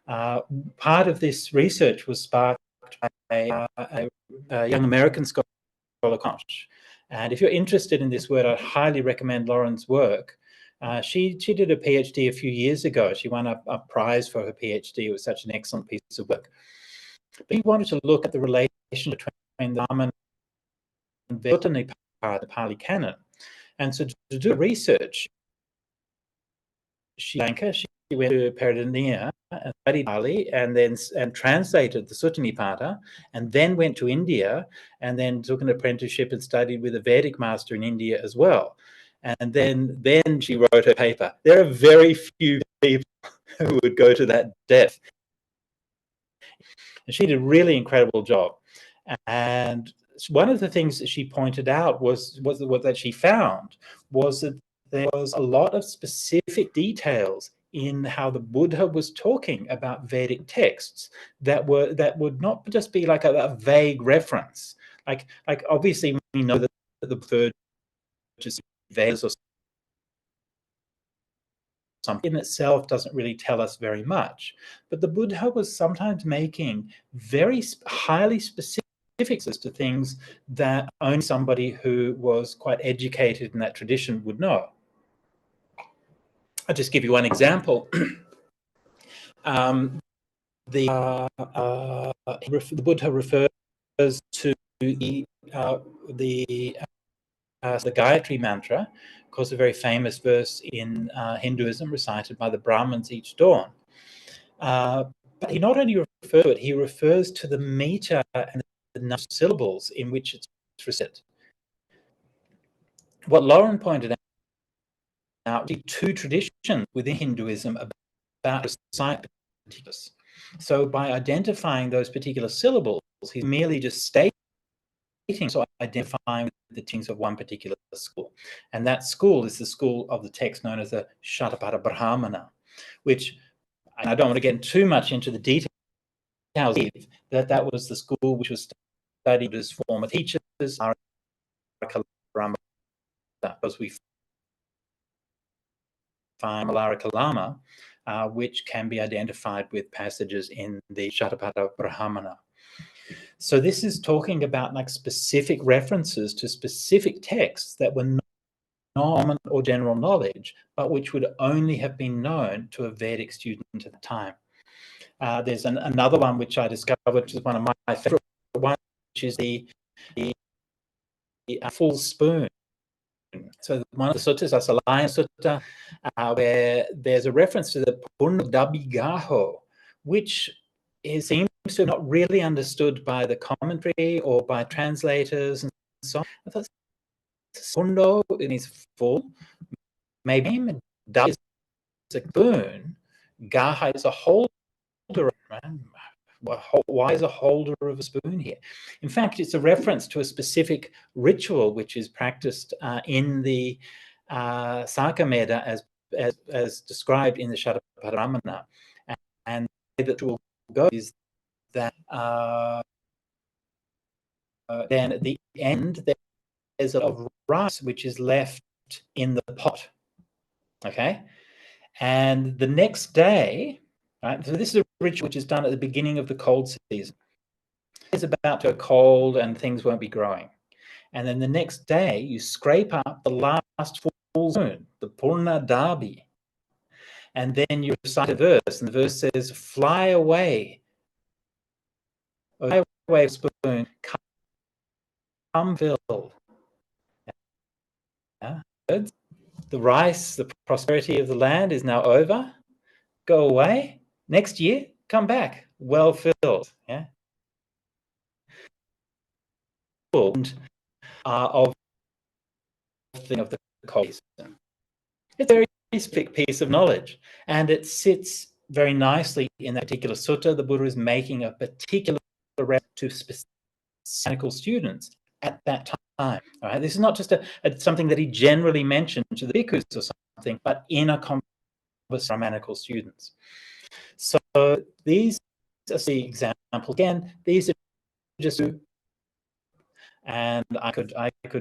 Part of this research was sparked by a young American scholar, Koch. And if you're interested in this word, I highly recommend Lauren's work. She did a PhD a few years ago. She won a prize for her PhD. It was such an excellent piece of work. But he wanted to look at the relation between the Dharma and the Pali canon. And so to do research, she went to Peradeniya and studied Pali and translated the Sutta Nipata, and then went to India and then took an apprenticeship and studied with a Vedic master in India as well. And then she wrote her paper. There are very few people who would go to that depth. And she did a really incredible job. And one of the things that she pointed out was that she found was that there was a lot of specific details in how the Buddha was talking about Vedic texts that would not just be like a vague reference. Like obviously we know that the third just Vedas or something in itself doesn't really tell us very much. But the Buddha was sometimes making very highly specific as to things that only somebody who was quite educated in that tradition would know. I'll just give you one example. the Buddha refers to the Gayatri mantra, of course, a very famous verse in Hinduism recited by the Brahmins each dawn. But he not only refers to it, he refers to the meter and the number of syllables in which it's recited. What Lauren pointed out, two traditions within Hinduism about reciting particulars. So by identifying those particular syllables, he's merely just stating, so identifying the teachings of one particular school. And that school is the school of the text known as the Shatapatha Brahmana, which, and I don't want to get too much into the details, that was the school which was studied as former teachers, because we find Kalama, which can be identified with passages in the Shatapatha Brahmana. So this is talking about like specific references to specific texts that were not common or general knowledge, but which would only have been known to a Vedic student at the time. There's another one which I discovered, which is one of my favorite ones, which is the full spoon. So one of the suttas, Asalaya Sutta, where there's a reference to the Purna Dabigaho, which seems to have not really understood by the commentary or by translators and so on. I thought Sundo in his full, maybe Dabi is a spoon, Gaha is a holder, right? Why is a holder of a spoon here? In fact, it's a reference to a specific ritual which is practiced in the Sakameda as described in the Shataparamana. And the way that will go is that then at the end there's a lot of rice which is left in the pot. Okay, and the next day, right, so this is a ritual which is done at the beginning of the cold season. It's about to go cold and things won't be growing. And then the next day, you scrape up the last full spoon, the Purna Dabi, and then you recite a verse, and the verse says, fly away, spoon, come filled. Yeah. The rice, the prosperity of the land is now over. Go away. Next year, come back, well filled. Yeah. Of the cold season. It's a very specific piece of knowledge, and it sits very nicely in that particular sutta. The Buddha is making a particular reference to specific students at that time. All right, this is not just something that he generally mentioned to the bhikkhus or something, but in a conversation with Brahmanical students. So these are the examples. Again, these are just, and I could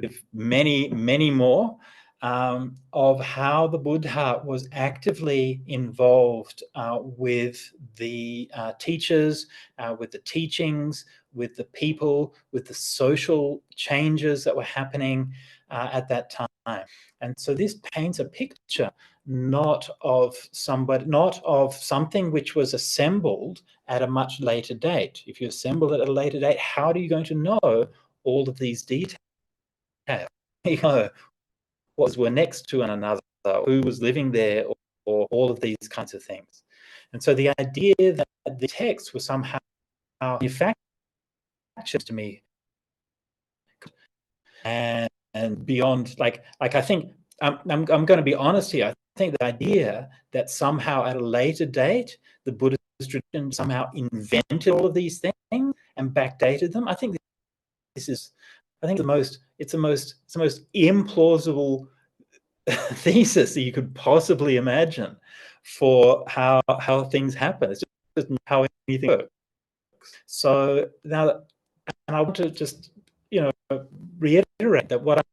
have many more of how the Buddha was actively involved with the teachers, with the teachings, with the people, with the social changes that were happening at that time. And so this paints a picture not of something which was assembled at a much later date. If you assemble it at a later date, how are you going to know all of these details? You know, what were next to one another, who was living there, or all of these kinds of things. And so the idea that the texts were somehow manufactured to me, and beyond, like I think I'm going to be honest here. I think the idea that somehow at a later date the Buddhist tradition somehow invented all of these things and backdated them, I think this is, the most implausible thesis that you could possibly imagine for how things happen. It's just how anything works. So now, and I want to just reiterate that what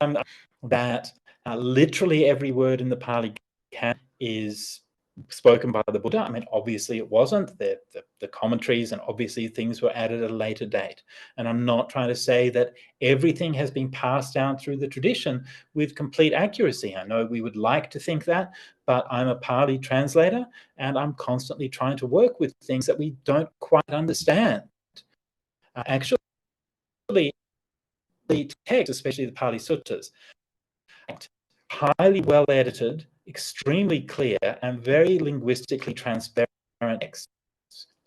I'm that literally every word in the Pali Canon is spoken by the Buddha. I mean, obviously it wasn't. The commentaries and obviously things were added at a later date. And I'm not trying to say that everything has been passed down through the tradition with complete accuracy. I know we would like to think that, but I'm a Pali translator and I'm constantly trying to work with things that we don't quite understand. Actually, the text, especially the Pali Suttas, highly well edited, extremely clear, and very linguistically transparent texts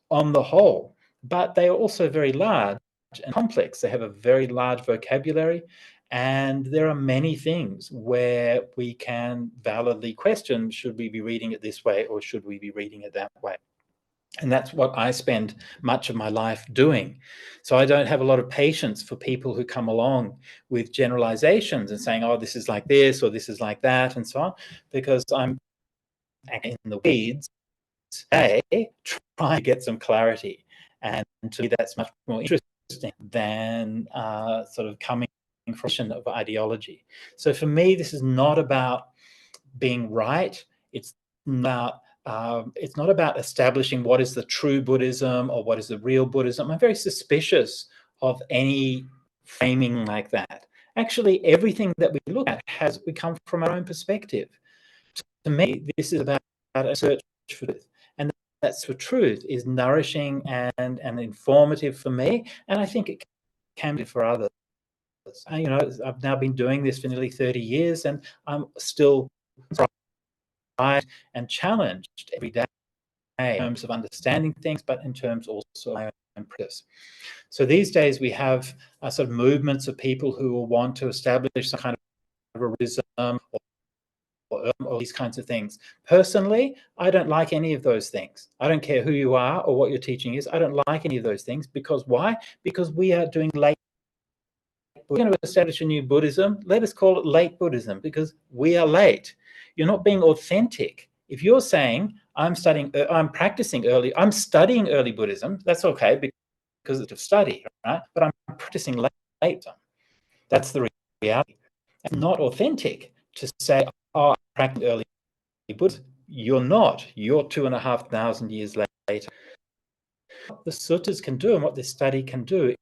on the whole. But they are also very large and complex. They have a very large vocabulary, and there are many things where we can validly question, should we be reading it this way or should we be reading it that way? And that's what I spend much of my life doing. So I don't have a lot of patience for people who come along with generalizations and saying, oh, this is like this or this is like that and so on, because I'm in the weeds today trying to get some clarity. And to me, that's much more interesting than sort of coming from of ideology. So for me, this is not about being right. It's not about establishing what is the true Buddhism or what is the real Buddhism. I'm very suspicious of any framing like that. Actually, everything that we look at we come from our own perspective. To me, this is about a search for truth. And that's for truth is nourishing and informative for me. And I think it can be for others. You know, I've now been doing this for nearly 30 years and I'm still and challenged every day in terms of understanding things, but in terms also of my own practice. So these days we have sort of movements of people who will want to establish some kind of Buddhism or these kinds of things. Personally, I don't like any of those things. I don't care who you are or what your teaching is. I don't like any of those things because why? Because we are doing late. We're going to establish a new Buddhism. Let us call it late Buddhism because we are late. You're not being authentic. If you're saying I'm studying early Buddhism, that's okay because it's a study, right? But I'm practicing late Buddhism. That's the reality. It's not authentic to say, oh, I'm practicing early Buddhism. You're not. You're 2,500 years later. What the suttas can do and what this study can do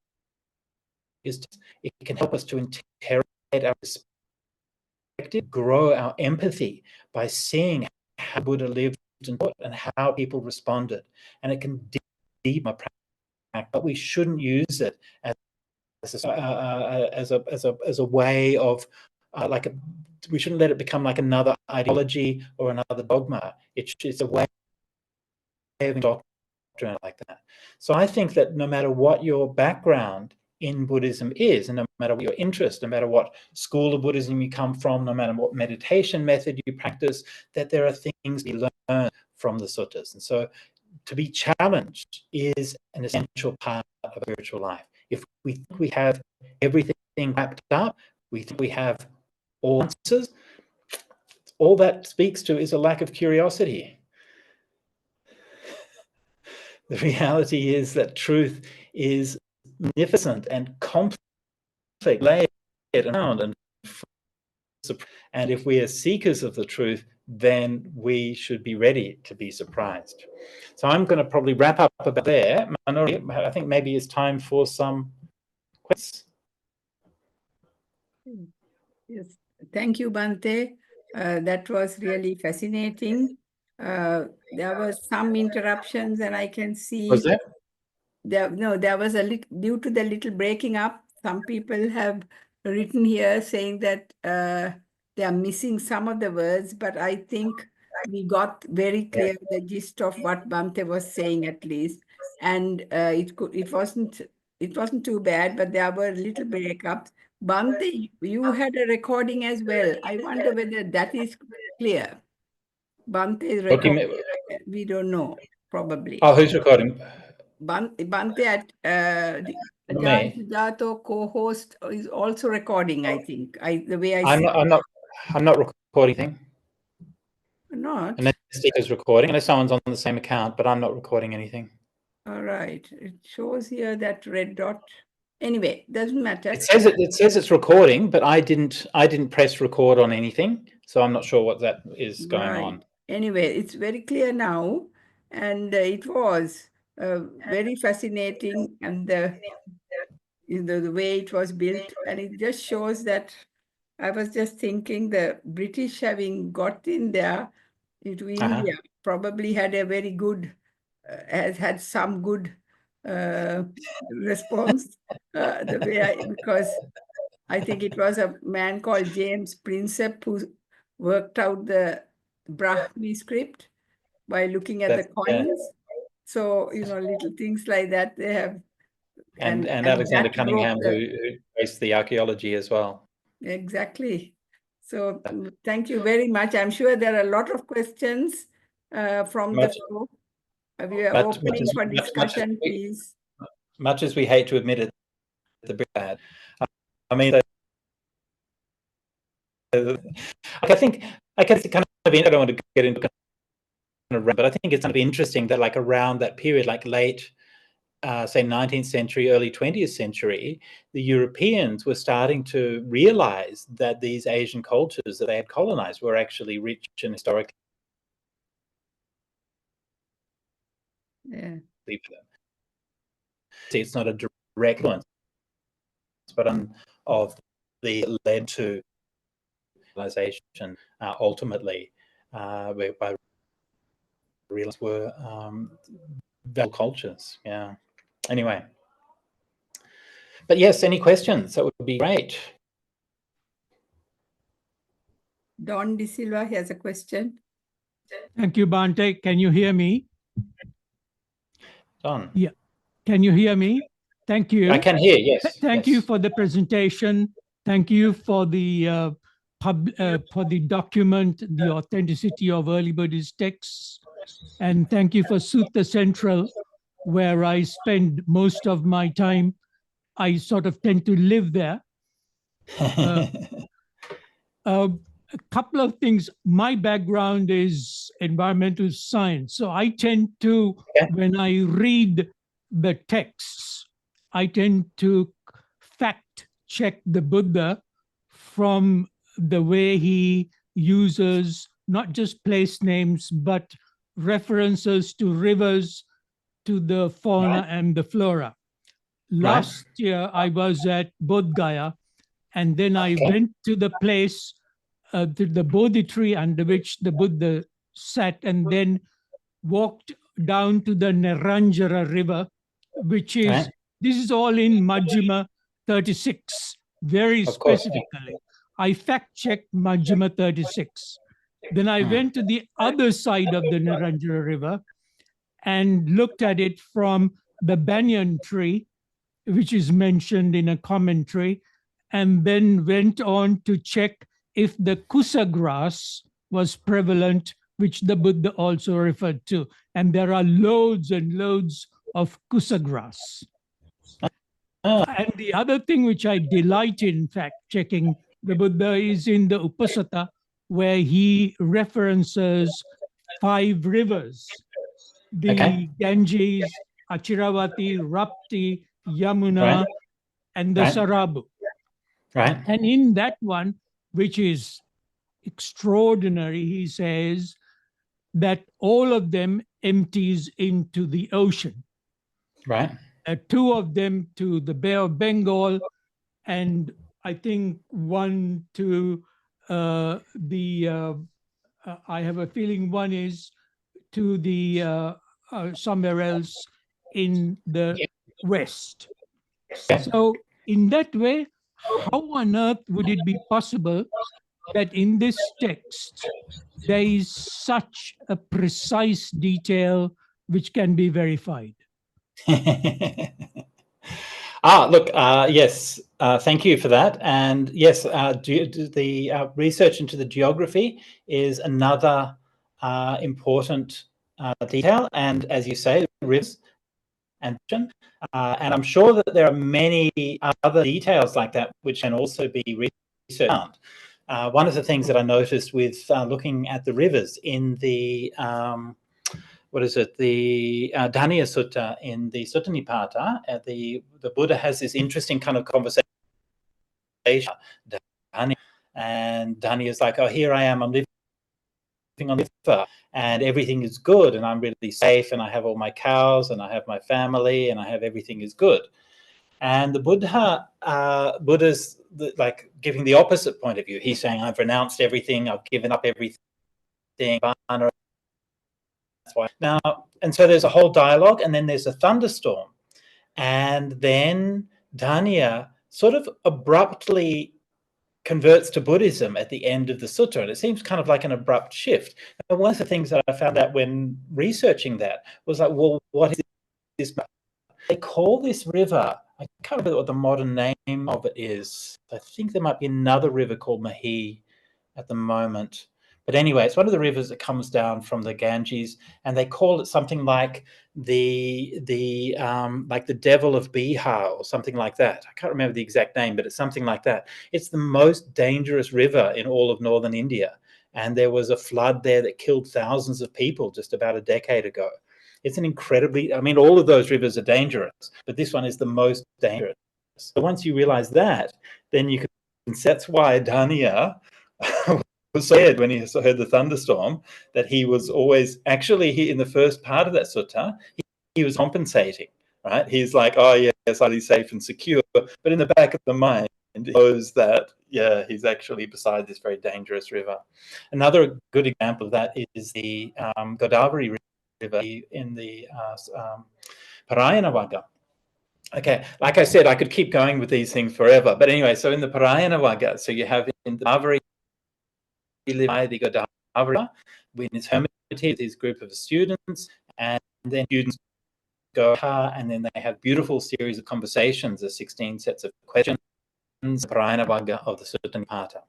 is it can help us to interrogate our perspective, grow our empathy by seeing how Buddha lived and taught and how people responded. And it can deepen our practice, but we shouldn't use it as a way of we shouldn't let it become like another ideology or another dogma. It's a way of doctrine like that. So I think that no matter what your background in Buddhism is, and no matter what your interest, no matter what school of Buddhism you come from, no matter what meditation method you practice, that there are things we learn from the suttas. And so to be challenged is an essential part of spiritual life. If we think we have everything wrapped up, we think we have all answers, all that speaks to is a lack of curiosity. The reality is that truth is magnificent and complex, layered around, and if we are seekers of the truth, then we should be ready to be surprised. So I'm going to probably wrap up about there. Manori, I think maybe it's time for some questions. Yes, thank you, Bhante. That was really fascinating. There were some interruptions, and I can see Was there? There was due to the little breaking up. Some people have written here saying that they are missing some of the words, but I think we got very clear the gist of what Bhante was saying at least, and it wasn't too bad, but there were little breakups. Bhante, you had a recording as well. I wonder whether that is clear. Bhante is recording. We don't know, probably. Oh, who's recording? Bhante at the Ajahn Sujato co-host is also recording, I think. The way I see. I'm not recording anything. Not? Unless Steve recording, unless someone's on the same account, but I'm not recording anything. All right. It shows here that red dot. Anyway, doesn't matter. It says it's recording, but I didn't press record on anything, so I'm not sure what that is going on. anyway, it's very clear now, and it was very fascinating, and the way it was built, and it just shows that I was just thinking the British having got in there into India probably had a very good, has had some good response, the way because I think it was a man called James Prinsep who worked out the Brahmi script by looking at the coins. So, little things like that they have. And Alexander that Cunningham, broke who traced the archaeology as well. Exactly. So thank you very much. I'm sure there are a lot of questions from the floor. We are opening for discussion, please. Much as we hate to admit it, the bad. I mean, I think it's kind of. I don't want to get into but I think it's kind of interesting that like around that period, like late, say 19th century, early 20th century, the Europeans were starting to realize that these Asian cultures that they had colonized were actually rich and historically. Yeah. See, it's not a direct influence, but of the led to civilization ultimately, by realize were valuable cultures. Yeah. Anyway. But yes, any questions? That would be great. Don De Silva has a question. Thank you, Bhante. Can you hear me? Don. Yeah. Can you hear me? Thank you. I can hear, yes. Thank you for the presentation. Thank you for the document, the authenticity of early Buddhist texts. And thank you for Sutta Central, where I spend most of my time. I sort of tend to live there. A couple of things. My background is environmental science. So I tend to, when I read the texts, I tend to fact check the Buddha from the way he uses not just place names, but references to rivers, to the fauna and the flora. Last year, I was at Bodh Gaya, and then I went to the place, to the Bodhi tree under which the Buddha sat, and then walked down to the Neranjara river, which is, this is all in Majjhima 36, very specifically. I fact-checked Majjhima 36. Then I went to the other side of the Neranjara river and looked at it from the banyan tree, which is mentioned in a commentary, and then went on to check if the kusa grass was prevalent, which the Buddha also referred to. And there are loads and loads of kusa grass. And the other thing which I delight in fact-checking the Buddha is in the Upassata, where he references 5 rivers, the Ganges, Achiravati, Rapti, Yamuna, and the Sarabu. And in that one, which is extraordinary, he says that all of them empties into the ocean. 2 of them to the Bay of Bengal, and I think 1 to I have a feeling 1 is to the somewhere else in the west. So in that way, how on earth would it be possible that in this text there is such a precise detail which can be verified? Look, yes, thank you for that. And yes, the research into the geography is another important detail. And as you say, rivers and I'm sure that there are many other details like that which can also be researched. One of the things that I noticed with looking at the rivers in the the Dhaniya Sutta in the Sutta Nipata, the Buddha has this interesting kind of conversation. And Dhaniya is like, oh, here I am, I'm living on the river. and everything is good, and I'm really safe, and I have all my cows, and I have my family, and I have everything is good. And the Buddha's like giving the opposite point of view. He's saying, I've renounced everything, I've given up everything. That's why. Now, and so there's a whole dialogue, and then there's a thunderstorm. And then Danya sort of abruptly converts to Buddhism at the end of the sutta, and it seems kind of like an abrupt shift. And one of the things that I found out when researching that was like, well, what is this? They call this river, I can't remember what the modern name of it is. I think there might be another river called Mahi at the moment. But anyway, it's one of the rivers that comes down from the Ganges, and they call it something like the devil of Bihar or something like that. I can't remember the exact name, but it's something like that. It's the most dangerous river in all of northern India. And there was a flood there that killed thousands of people just about a decade ago. It's an incredibly, I mean, all of those rivers are dangerous, but this one is the most dangerous. So once you realize that, then you can, that's why Danya was scared when he heard the thunderstorm, that he was always, actually, in the first part of that sutta, he was compensating, right? He's like, oh, yes, I'm safe and secure. But in the back of the mind, he knows that, yeah, he's actually beside this very dangerous river. Another good example of that is the Godavari River in the Parayana Vagga. Okay, like I said, I could keep going with these things forever. But anyway, so in the Parayana Vagga, so you have in the Godavari, the Godavari, in his hermitage, his group of students, and then students go, and then they have beautiful series of conversations, the 16 sets of questions, Parayana Vagga of the Sutta Nipata.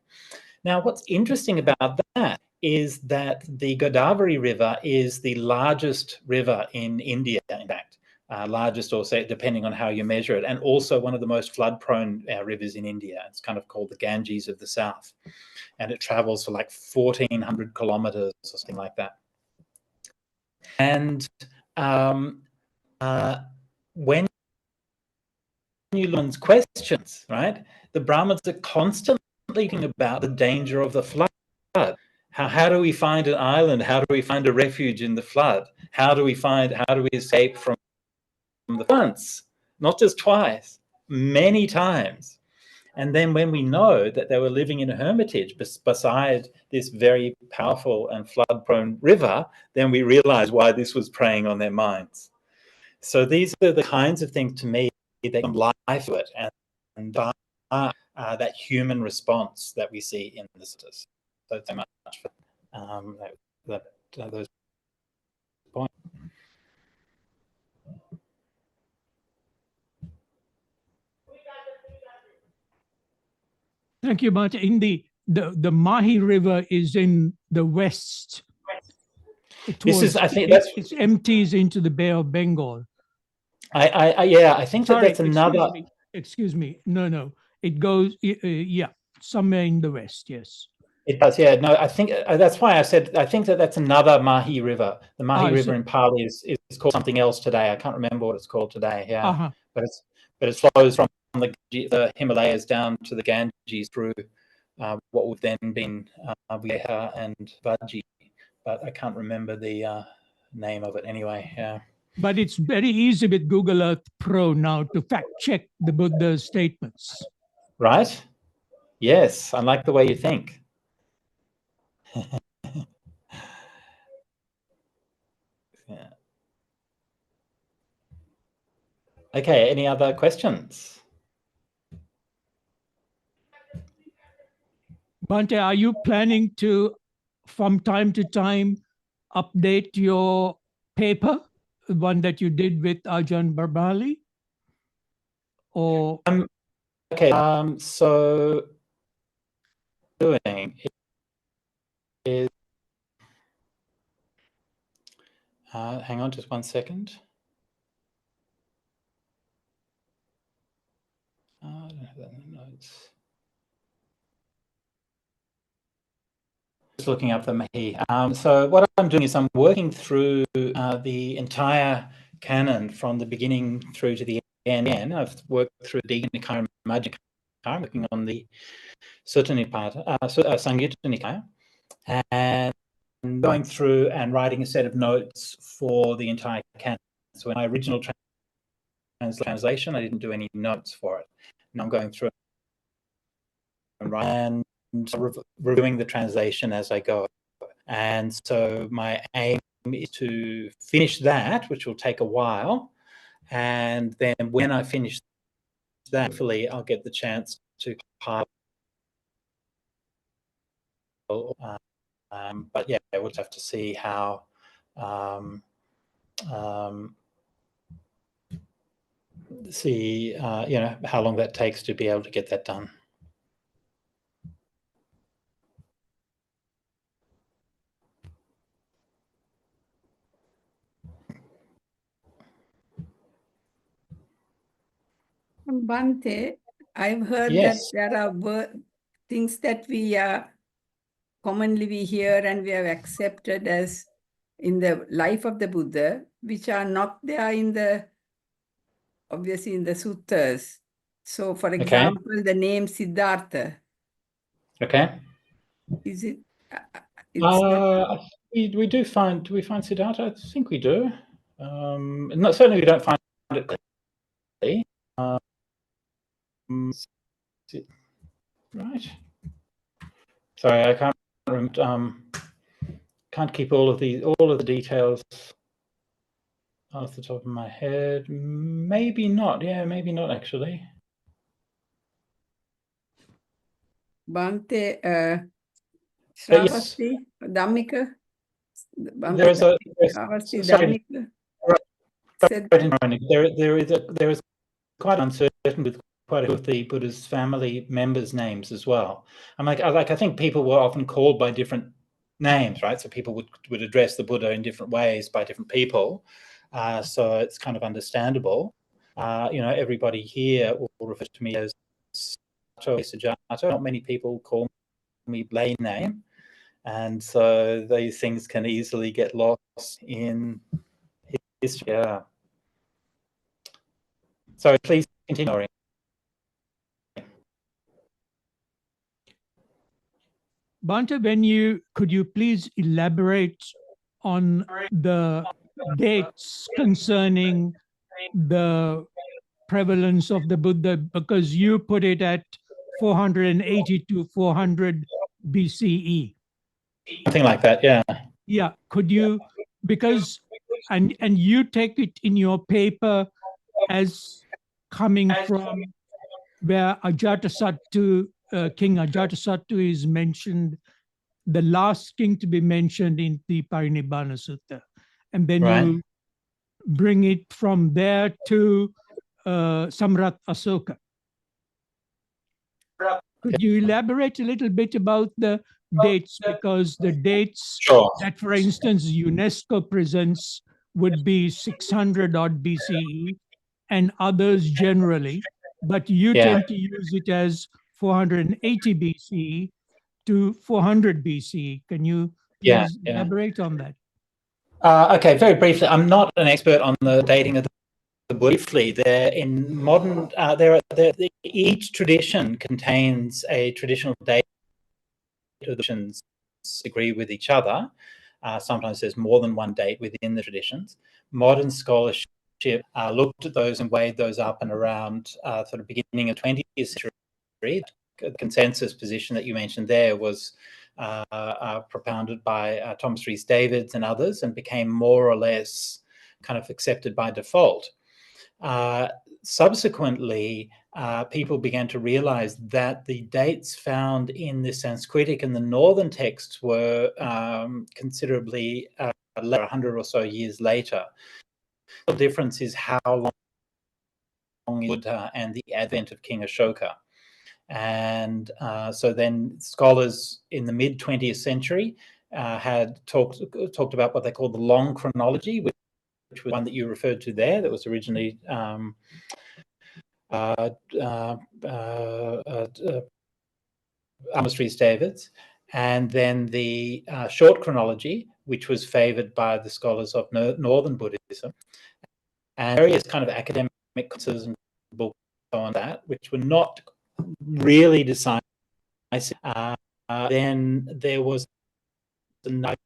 Now, what's interesting about that is that the Godavari River is the largest river in India, in fact. Largest, or say, depending on how you measure it, and also one of the most flood-prone rivers in India. It's kind of called the Ganges of the South, and it travels for like 1,400 kilometers or something like that. And when you learn questions, right, the Brahmins are constantly thinking about the danger of the flood. How do we find an island? How do we find a refuge in the flood? How do we escape from the once, not just twice, many times? And then when we know that they were living in a hermitage beside this very powerful and flood-prone river, then we realize why this was preying on their minds. So these are the kinds of things, to me, that come life to it, and that human response that we see in the Suttas. So much for those points. Thank you, Bhante. In the Mahi River is in the west. This is, I think, that's it empties into the Bay of Bengal. I think that's another. Excuse me. No. It goes, somewhere in the west. Yes. It does. Yeah. No, I think that's why I said I think that's another Mahi River. The Mahi River in Pali is called something else today. I can't remember what it's called today. Yeah. But it flows from the Himalayas down to the Ganges through what would then been Vieja and Vaji, but I can't remember the name of it anyway. Yeah. But it's very easy with Google Earth Pro now to fact check the Buddha's statements. Right? Yes, I like the way you think. Yeah. Okay, any other questions? Bhante, are you planning to, from time to time, update your paper, the one that you did with Ajahn Brhamali? Or okay, so doing is hang on just 1 second. I don't have that in the notes. Just looking up the Mahi. So what I'm doing is I'm working through the entire canon from the beginning through to the end. I've worked through the Nikaya and Majjhima Nikaya, working on the Sutta Nipata, Samyutta Nikaya, and going through and writing a set of notes for the entire canon. So in my original translation, I didn't do any notes for it. Now I'm going through and reviewing the translation as I go. And so my aim is to finish that, which will take a while. And then when I finish that, hopefully I'll get the chance to compile. But yeah, we'll have to see how how long that takes to be able to get that done. Bhante, I've heard Yes. that there are things that we commonly we hear and we have accepted as in the life of the Buddha, which are not there in the, obviously in the suttas. So for example, the name Siddhartha. Okay. Is it? We do find Siddhartha. I think we do. Not certainly we don't find it clearly. Right. Sorry, I can't keep all of the details off the top of my head. Maybe not. Yeah, maybe not actually. Bhante, Shravasti, Dhammika. There is a sorry, there is quite uncertain with quite a few of the Buddha's family members' names as well. I think people were often called by different names, right? So people would address the Buddha in different ways by different people. So it's kind of understandable. Everybody here will refer to me as Sujato. Not many people call me lay name. And so these things can easily get lost in history. Yeah. So please continue. Bhante, could you please elaborate on the dates concerning the prevalence of the Buddha, because you put it at 480 to 400 BCE. Something like that, yeah. Yeah, could you, because, and you take it in your paper as coming from where Ajatasattu, King Ajatasattu is mentioned, the last king to be mentioned in the Parinibbana Sutta. And then you bring it from there to Samrat Asoka. Could you elaborate a little bit about the dates? Because the dates that, for instance, UNESCO presents would be 600 odd BCE and others generally, but you tend to use it as 480 BCE to 400 BCE. Can you please elaborate on that? Okay, very briefly. I'm not an expert on the dating of the briefly. There in modern, each tradition contains a traditional date. Traditions agree with each other. Sometimes there's more than one date within the traditions. Modern scholarship looked at those and weighed those up and around sort of beginning of 20th century. The consensus position that you mentioned there was propounded by Thomas Rhys Davids and others, and became more or less kind of accepted by default. Subsequently, people began to realize that the dates found in the Sanskritic and the northern texts were considerably later, 100 or so years later. The difference is how long Buddha and the advent of King Ashoka. And so then scholars in the mid-20th century had talked about what they called the long chronology, which was one that you referred to there, that was originally Thomas Rhys Davids, and then the short chronology, which was favored by the scholars of Northern Buddhism, and various kind of academic consensus and books on that, which were not really decisive. Then there was another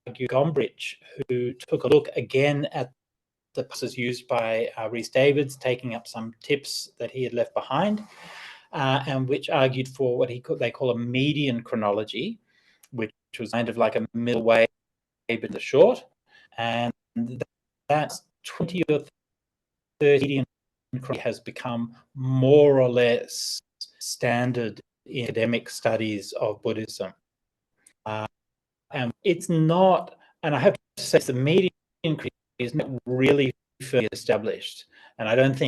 Gombrich, who took a look again at the processes used by Rhys Davids, taking up some tips that he had left behind, and which argued for what they call a median chronology, which was kind of like a middle way but the short, and that's 20 or 30 has become more or less standard in academic studies of Buddhism. And it's not, and I have to say, the median is not really firmly established, and I don't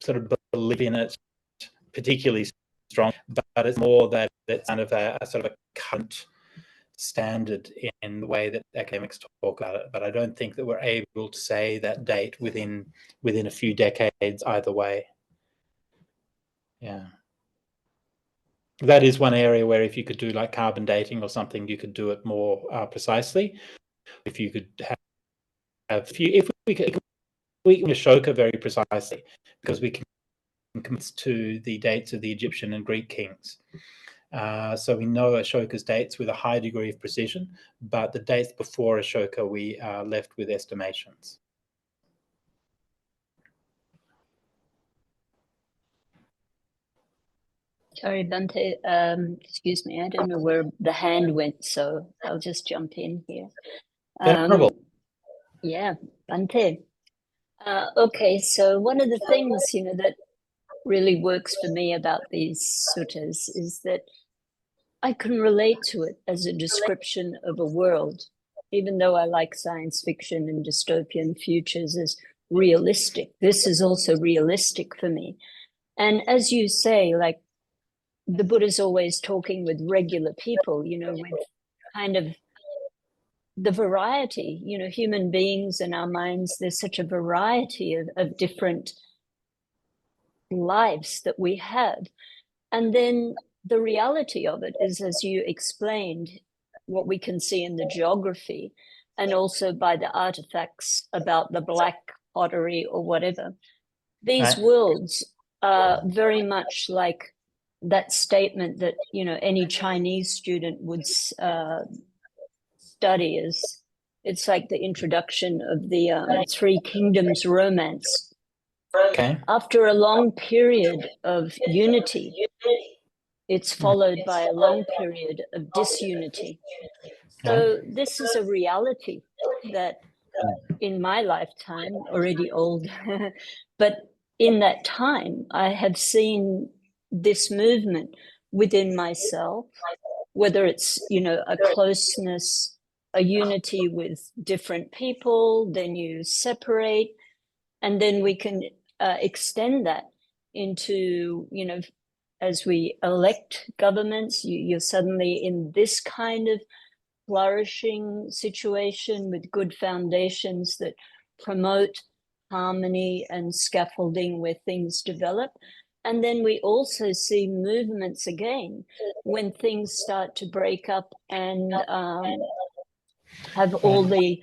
sort of believe in it particularly strong, but it's more that it's kind of a sort of a current standard in the way that academics talk about it. But I don't think that we're able to say that date within a few decades either way. Yeah. That is one area where if you could do like carbon dating or something, you could do it more precisely. If you could if we could Ashoka very precisely, because we can commit to the dates of the Egyptian and Greek kings. So we know Ashoka's dates with a high degree of precision, but the dates before Ashoka, we are left with estimations. Sorry, Bhante, excuse me, I don't know where the hand went, so I'll just jump in here. Yeah, Bhante. Okay, so one of the things, that really works for me about these suttas is that I can relate to it as a description of a world, even though I like science fiction and dystopian futures as realistic. This is also realistic for me. And as you say, like, the Buddha's always talking with regular people, with kind of the variety, human beings and our minds, there's such a variety of different lives that we have. And then the reality of it is, as you explained, what we can see in the geography and also by the artifacts about the black pottery or whatever. These worlds are very much like that statement that, any Chinese student would study is, it's like the introduction of the Three Kingdoms romance. Okay. After a long period of unity, it's followed by a long period of disunity. So this is a reality that in my lifetime, already old, but in that time, I have seen this movement within myself, whether it's, a closeness, a unity with different people, then you separate, and then we can extend that into, as we elect governments, you're suddenly in this kind of flourishing situation with good foundations that promote harmony and scaffolding where things develop. And then we also see movements again when things start to break up and have all the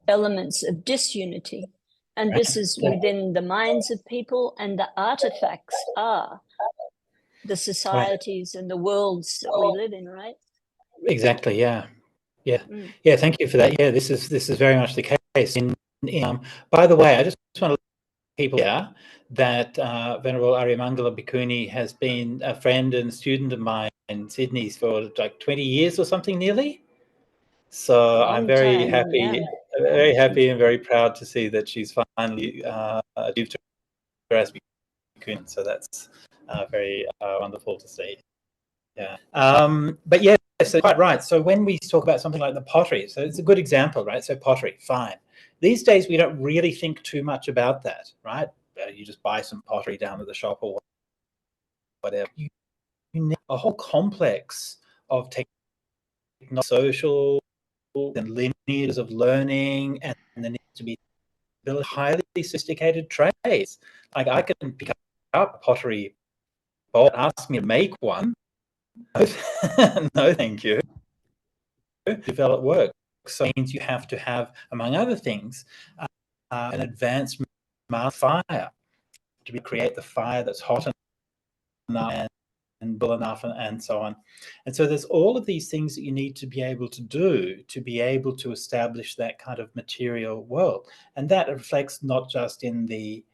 elements of disunity. And this is within the minds of people, and the artifacts are the societies and the worlds that we live in, right? Exactly. Yeah. Yeah. Thank you for that. Yeah, this is very much the case. By the way, I just want to let people here that Venerable Aryamangala Bhikkhuni has been a friend and student of mine in Sydney for like 20 years or something nearly. So I'm very happy and very proud to see that she's finally achieved her as Bhikkhuni. So that's very wonderful to see. Yeah. But yeah, so quite right. So when we talk about something like the pottery, so it's a good example, right? So pottery, fine. These days, we don't really think too much about that, right? You just buy some pottery down at the shop or whatever. You need a whole complex of social and lineages of learning, and there needs to be built highly sophisticated trades. Like I can pick up pottery bowl, ask me to make one. No, thank you. Develop work. So it means you have to have, among other things, an advanced fire to create the fire that's hot enough bull enough and so on. And so there's all of these things that you need to be able to do to be able to establish that kind of material world. And that reflects not just in the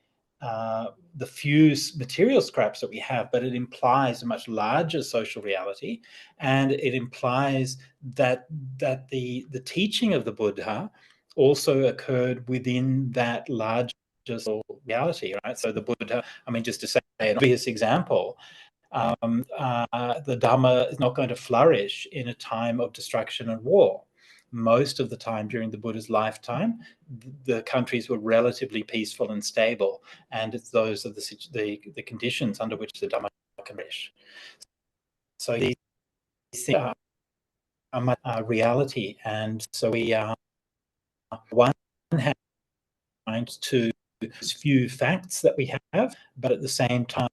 few material scraps that we have, but it implies a much larger social reality, and it implies that the teaching of the Buddha also occurred within that larger social reality, right? So the Buddha, I mean, just to say an obvious example, the Dhamma is not going to flourish in a time of destruction and war. Most of the time during the Buddha's lifetime, the countries were relatively peaceful and stable, and it's those are the conditions under which the Dhamma can flourish. So these things are much reality, and so we are one hand to few facts that we have, but at the same time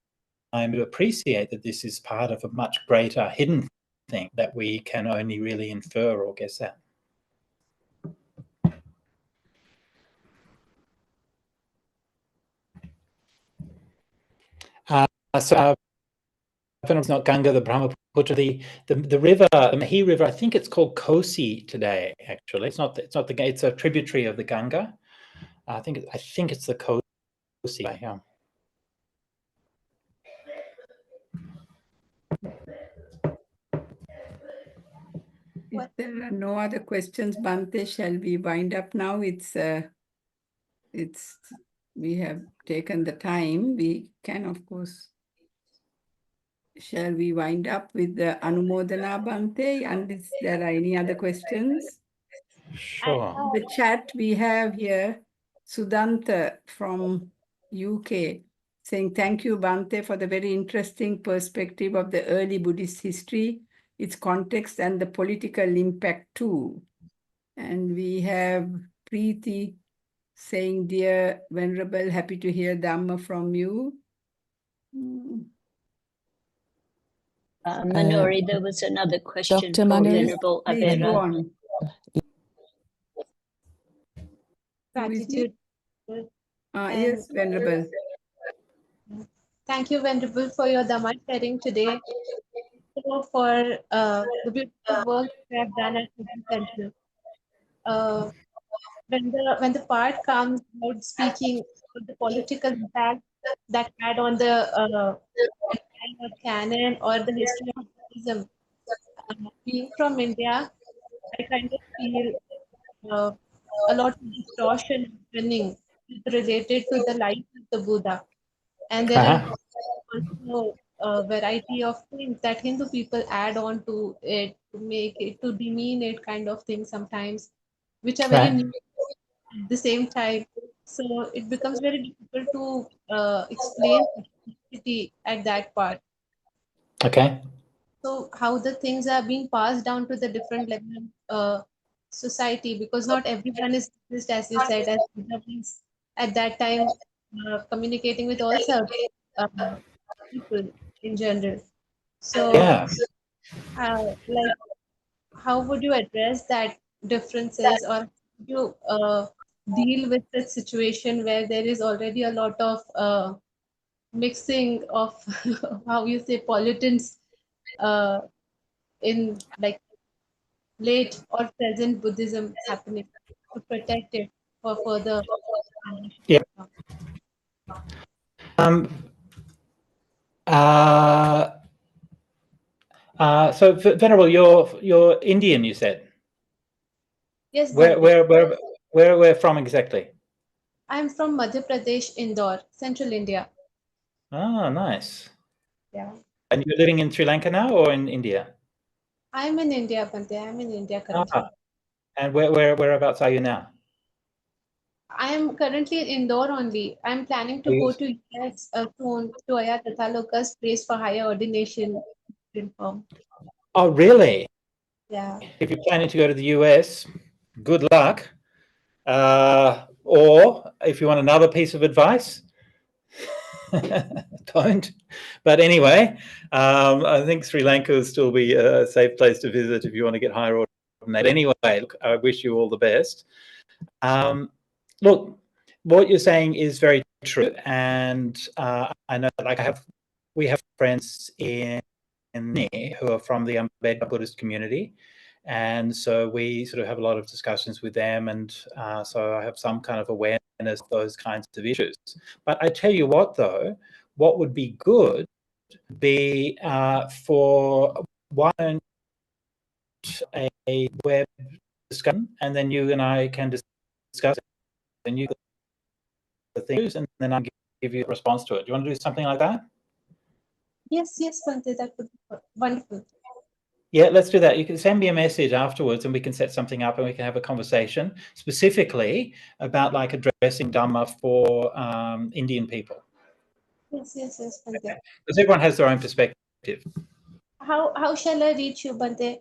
to appreciate that this is part of a much greater hidden thing that we can only really infer or guess at. So it's not Ganga, the Brahmaputra, the river, the Mahi River. I think it's called Kosi today. Actually, it's not the. It's a tributary of the Ganga. I think it's the Kosi. Yeah. If there are no other questions, Bhante, shall we wind up now? We have taken the time. We can, of course. Shall we wind up with the Anumodana, Bhante? And if there are any other questions? Sure. In the chat, we have here Sudanta from UK saying, thank you, Bhante, for the very interesting perspective of the early Buddhist history, its context, and the political impact too. And we have Preeti saying, dear Venerable, happy to hear Dhamma from you. Manori, there was another question Dr. for Manori? Venerable Please go Abera. on. Gratitude. Yes, Venerable. Thank you, Venerable, for your Dhamma sharing today. So for the beautiful work you have done at Buddhist Center. When the part comes about speaking of the political impact that had on the canon or the history of Buddhism, being from India, I kind of feel a lot of distortion happening related to the life of the Buddha. And there are also a variety of things that Hindu people add on to it to make it, to demean it kind of thing sometimes, which are very new at the same time. So it becomes very difficult to explain identity at that part. Okay. So how the things are being passed down to the different level of society, because not everyone is just, as you said, as at that time communicating with all sorts of people in general. So Yeah. like, how would you address that differences, or you deal with the situation where there is already a lot of mixing of how you say pollutants in like late or present Buddhism happening to protect it for further? Yeah. So Venerable, you're Indian, you said. Yes. Where from exactly? I'm from Madhya Pradesh, Indore, Central India. Oh, nice. Yeah. And you're living in Sri Lanka now or in India? I'm in India, Bhante. I'm in India currently. And whereabouts are you now? I am currently in Indore only. I'm planning to go to US soon to Ayya Tathaloka's place for higher ordination. Oh, really? Yeah. If you're planning to go to the US, good luck. Or if you want another piece of advice, don't. But anyway, I think Sri Lanka will still be a safe place to visit if you want to get higher ordinated. Anyway, look, I wish you all the best. Look, what you're saying is very true, and I know, like, we have friends in who are from the Ambedkar Buddhist community. And so we sort of have a lot of discussions with them, and so I have some kind of awareness of those kinds of issues. But I tell you what, though, what would be good be for one a web discussion, and then you and I can discuss it, and you the things, and then I'll give you a response to it. Do you want to do something like that? Yes, Bhante, that would be wonderful. Yeah, let's do that. You can send me a message afterwards and we can set something up and we can have a conversation specifically about like addressing Dhamma for Indian people. Yes, Bhante. Because everyone has their own perspective. How shall I reach you, Bhante?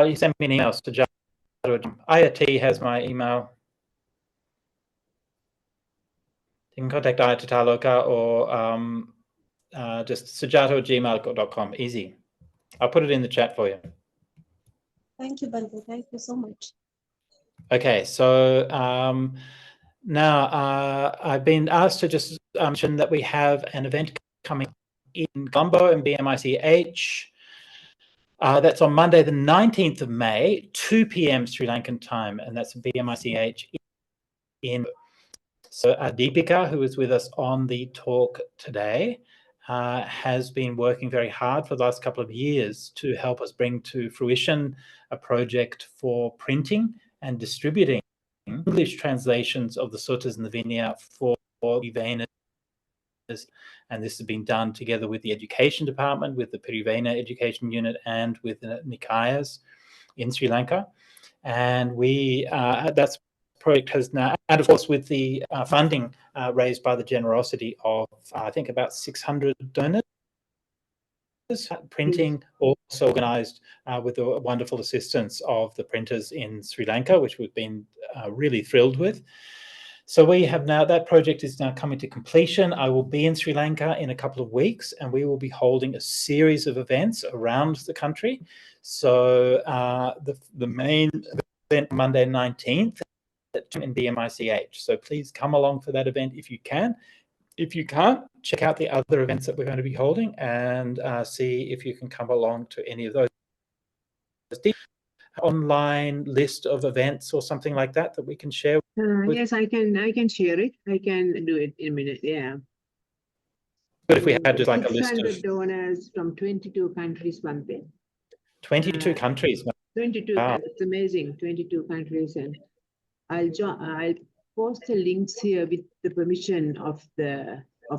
You send me an email, Sujato. IAT has my email. You can contact IAT Taloka or just sujato@gmail.com. Easy. I'll put it in the chat for you. Thank you, Bhante. Thank you so much. Okay, so now I've been asked to just mention that we have an event coming in Colombo and BMICH. That's on Monday, the 19th of May, 2 p.m. Sri Lankan time, and that's BMICH in. So Deepika, who is with us on the talk today, has been working very hard for the last couple of years to help us bring to fruition a project for printing and distributing English translations of the Suttas and the Vinaya for Venas. And this has been done together with the Education Department, with the Pirivena Education Unit, and with the Nikayas in Sri Lanka. And that's project has now, and of course with the funding raised by the generosity of I think about 600 donors. Printing also organised with the wonderful assistance of the printers in Sri Lanka, which we've been really thrilled with. So we have now, that project is now coming to completion. I will be in Sri Lanka in a couple of weeks, and we will be holding a series of events around the country. So the main event Monday 19th in BMICH. So please come along for that event if you can. If you can't, check out the other events that we're going to be holding and see if you can come along to any of those. Online list of events or something like that we can share. Yes, I can share it. I can do it in a minute. Yeah. But if we had just like a list of 600 donors from 22 countries, Bhante. 22 countries. 22. Wow. It's amazing. 22 countries, and I'll post the links here with the permission of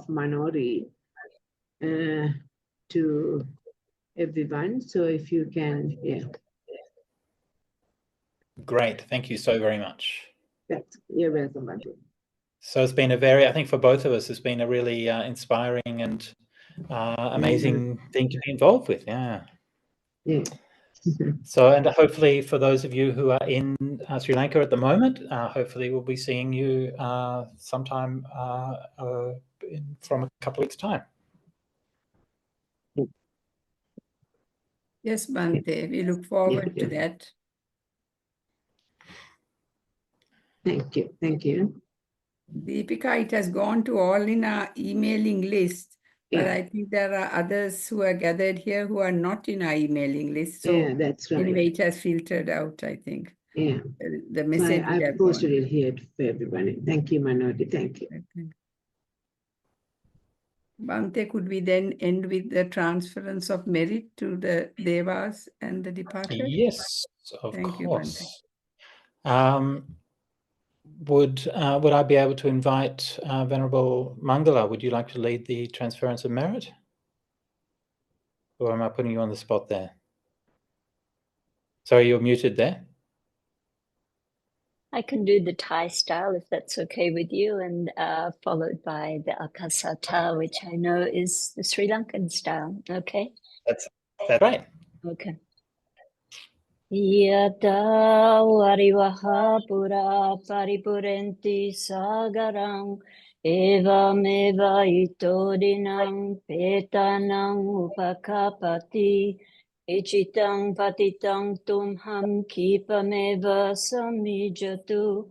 Manori to everyone. So if you can, yeah. Great, thank you so very much. You're welcome, Bhante. So it's been I think for both of us, it's been a really inspiring and amazing thing to be involved with. Yeah. So, and hopefully for those of you who are in Sri Lanka at the moment, hopefully we'll be seeing you sometime from a couple of weeks' time. Yes, Bhante, we look forward to that. Thank you. Thank you. Deepika, it has gone to all in our emailing list, but I think there are others who are gathered here who are not in our emailing list. So yeah, that's right. Anyway, it has filtered out, I think. Yeah. The message I've posted it here for everybody. Thank you, Manoti. Thank you. Bhante, could we then end with the transference of merit to the Devas and the departed? Yes, of Thank course. You, Bhante. Would I be able to invite Venerable Mangala? Would you like to lead the transference of merit? Or am I putting you on the spot there? Sorry, you're muted there. I can do the Thai style if that's okay with you, and followed by the Akasata, which I know is the Sri Lankan style. Okay? That's right. Okay. Yata varivaha pura paripurenti sagarang eva meva itodinang petanang upakapati ichitang patitang tumham kipameva samijatu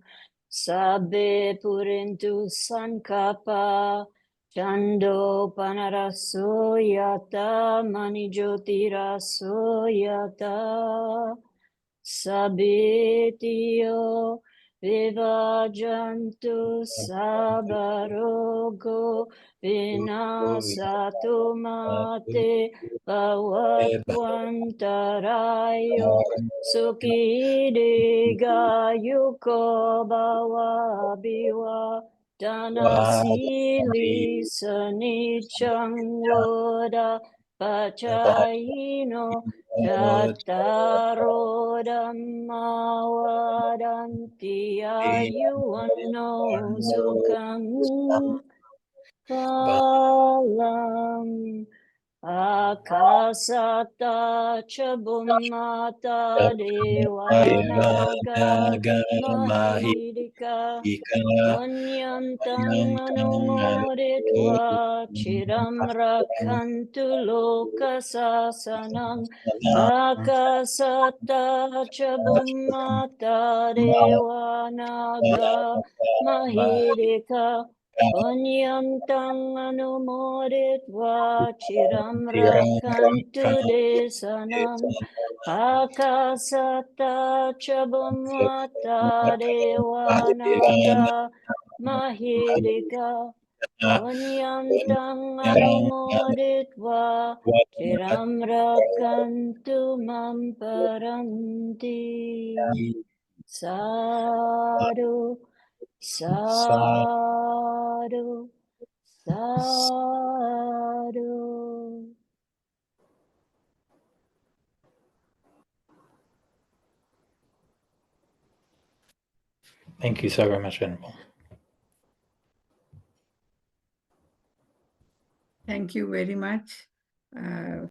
sabbe purentu sankapa Chando panaraso yata manijotiraso yata sabetiyo vivajantu sabarogo vinasatu mate bhavatvantarayo sukidegayuko bhavabiwa Danasili sanichang woda pachayino chattaro dhammawadanti ayuvanno sukham phalam akasata cha bummata devanaga mahidika Punyantang anumoditva chiram rakhantu lokasasanam akasata cha bummata devanaga mahidika Punyantang anumoditva chiram rakhantu desanam akasata cha bummata devanaga Mahirika Punyantang anumoditva Chiram rakantu mam paranti Sadhu Sadhu Sadhu Thank you so very much, Venerable. Thank you very much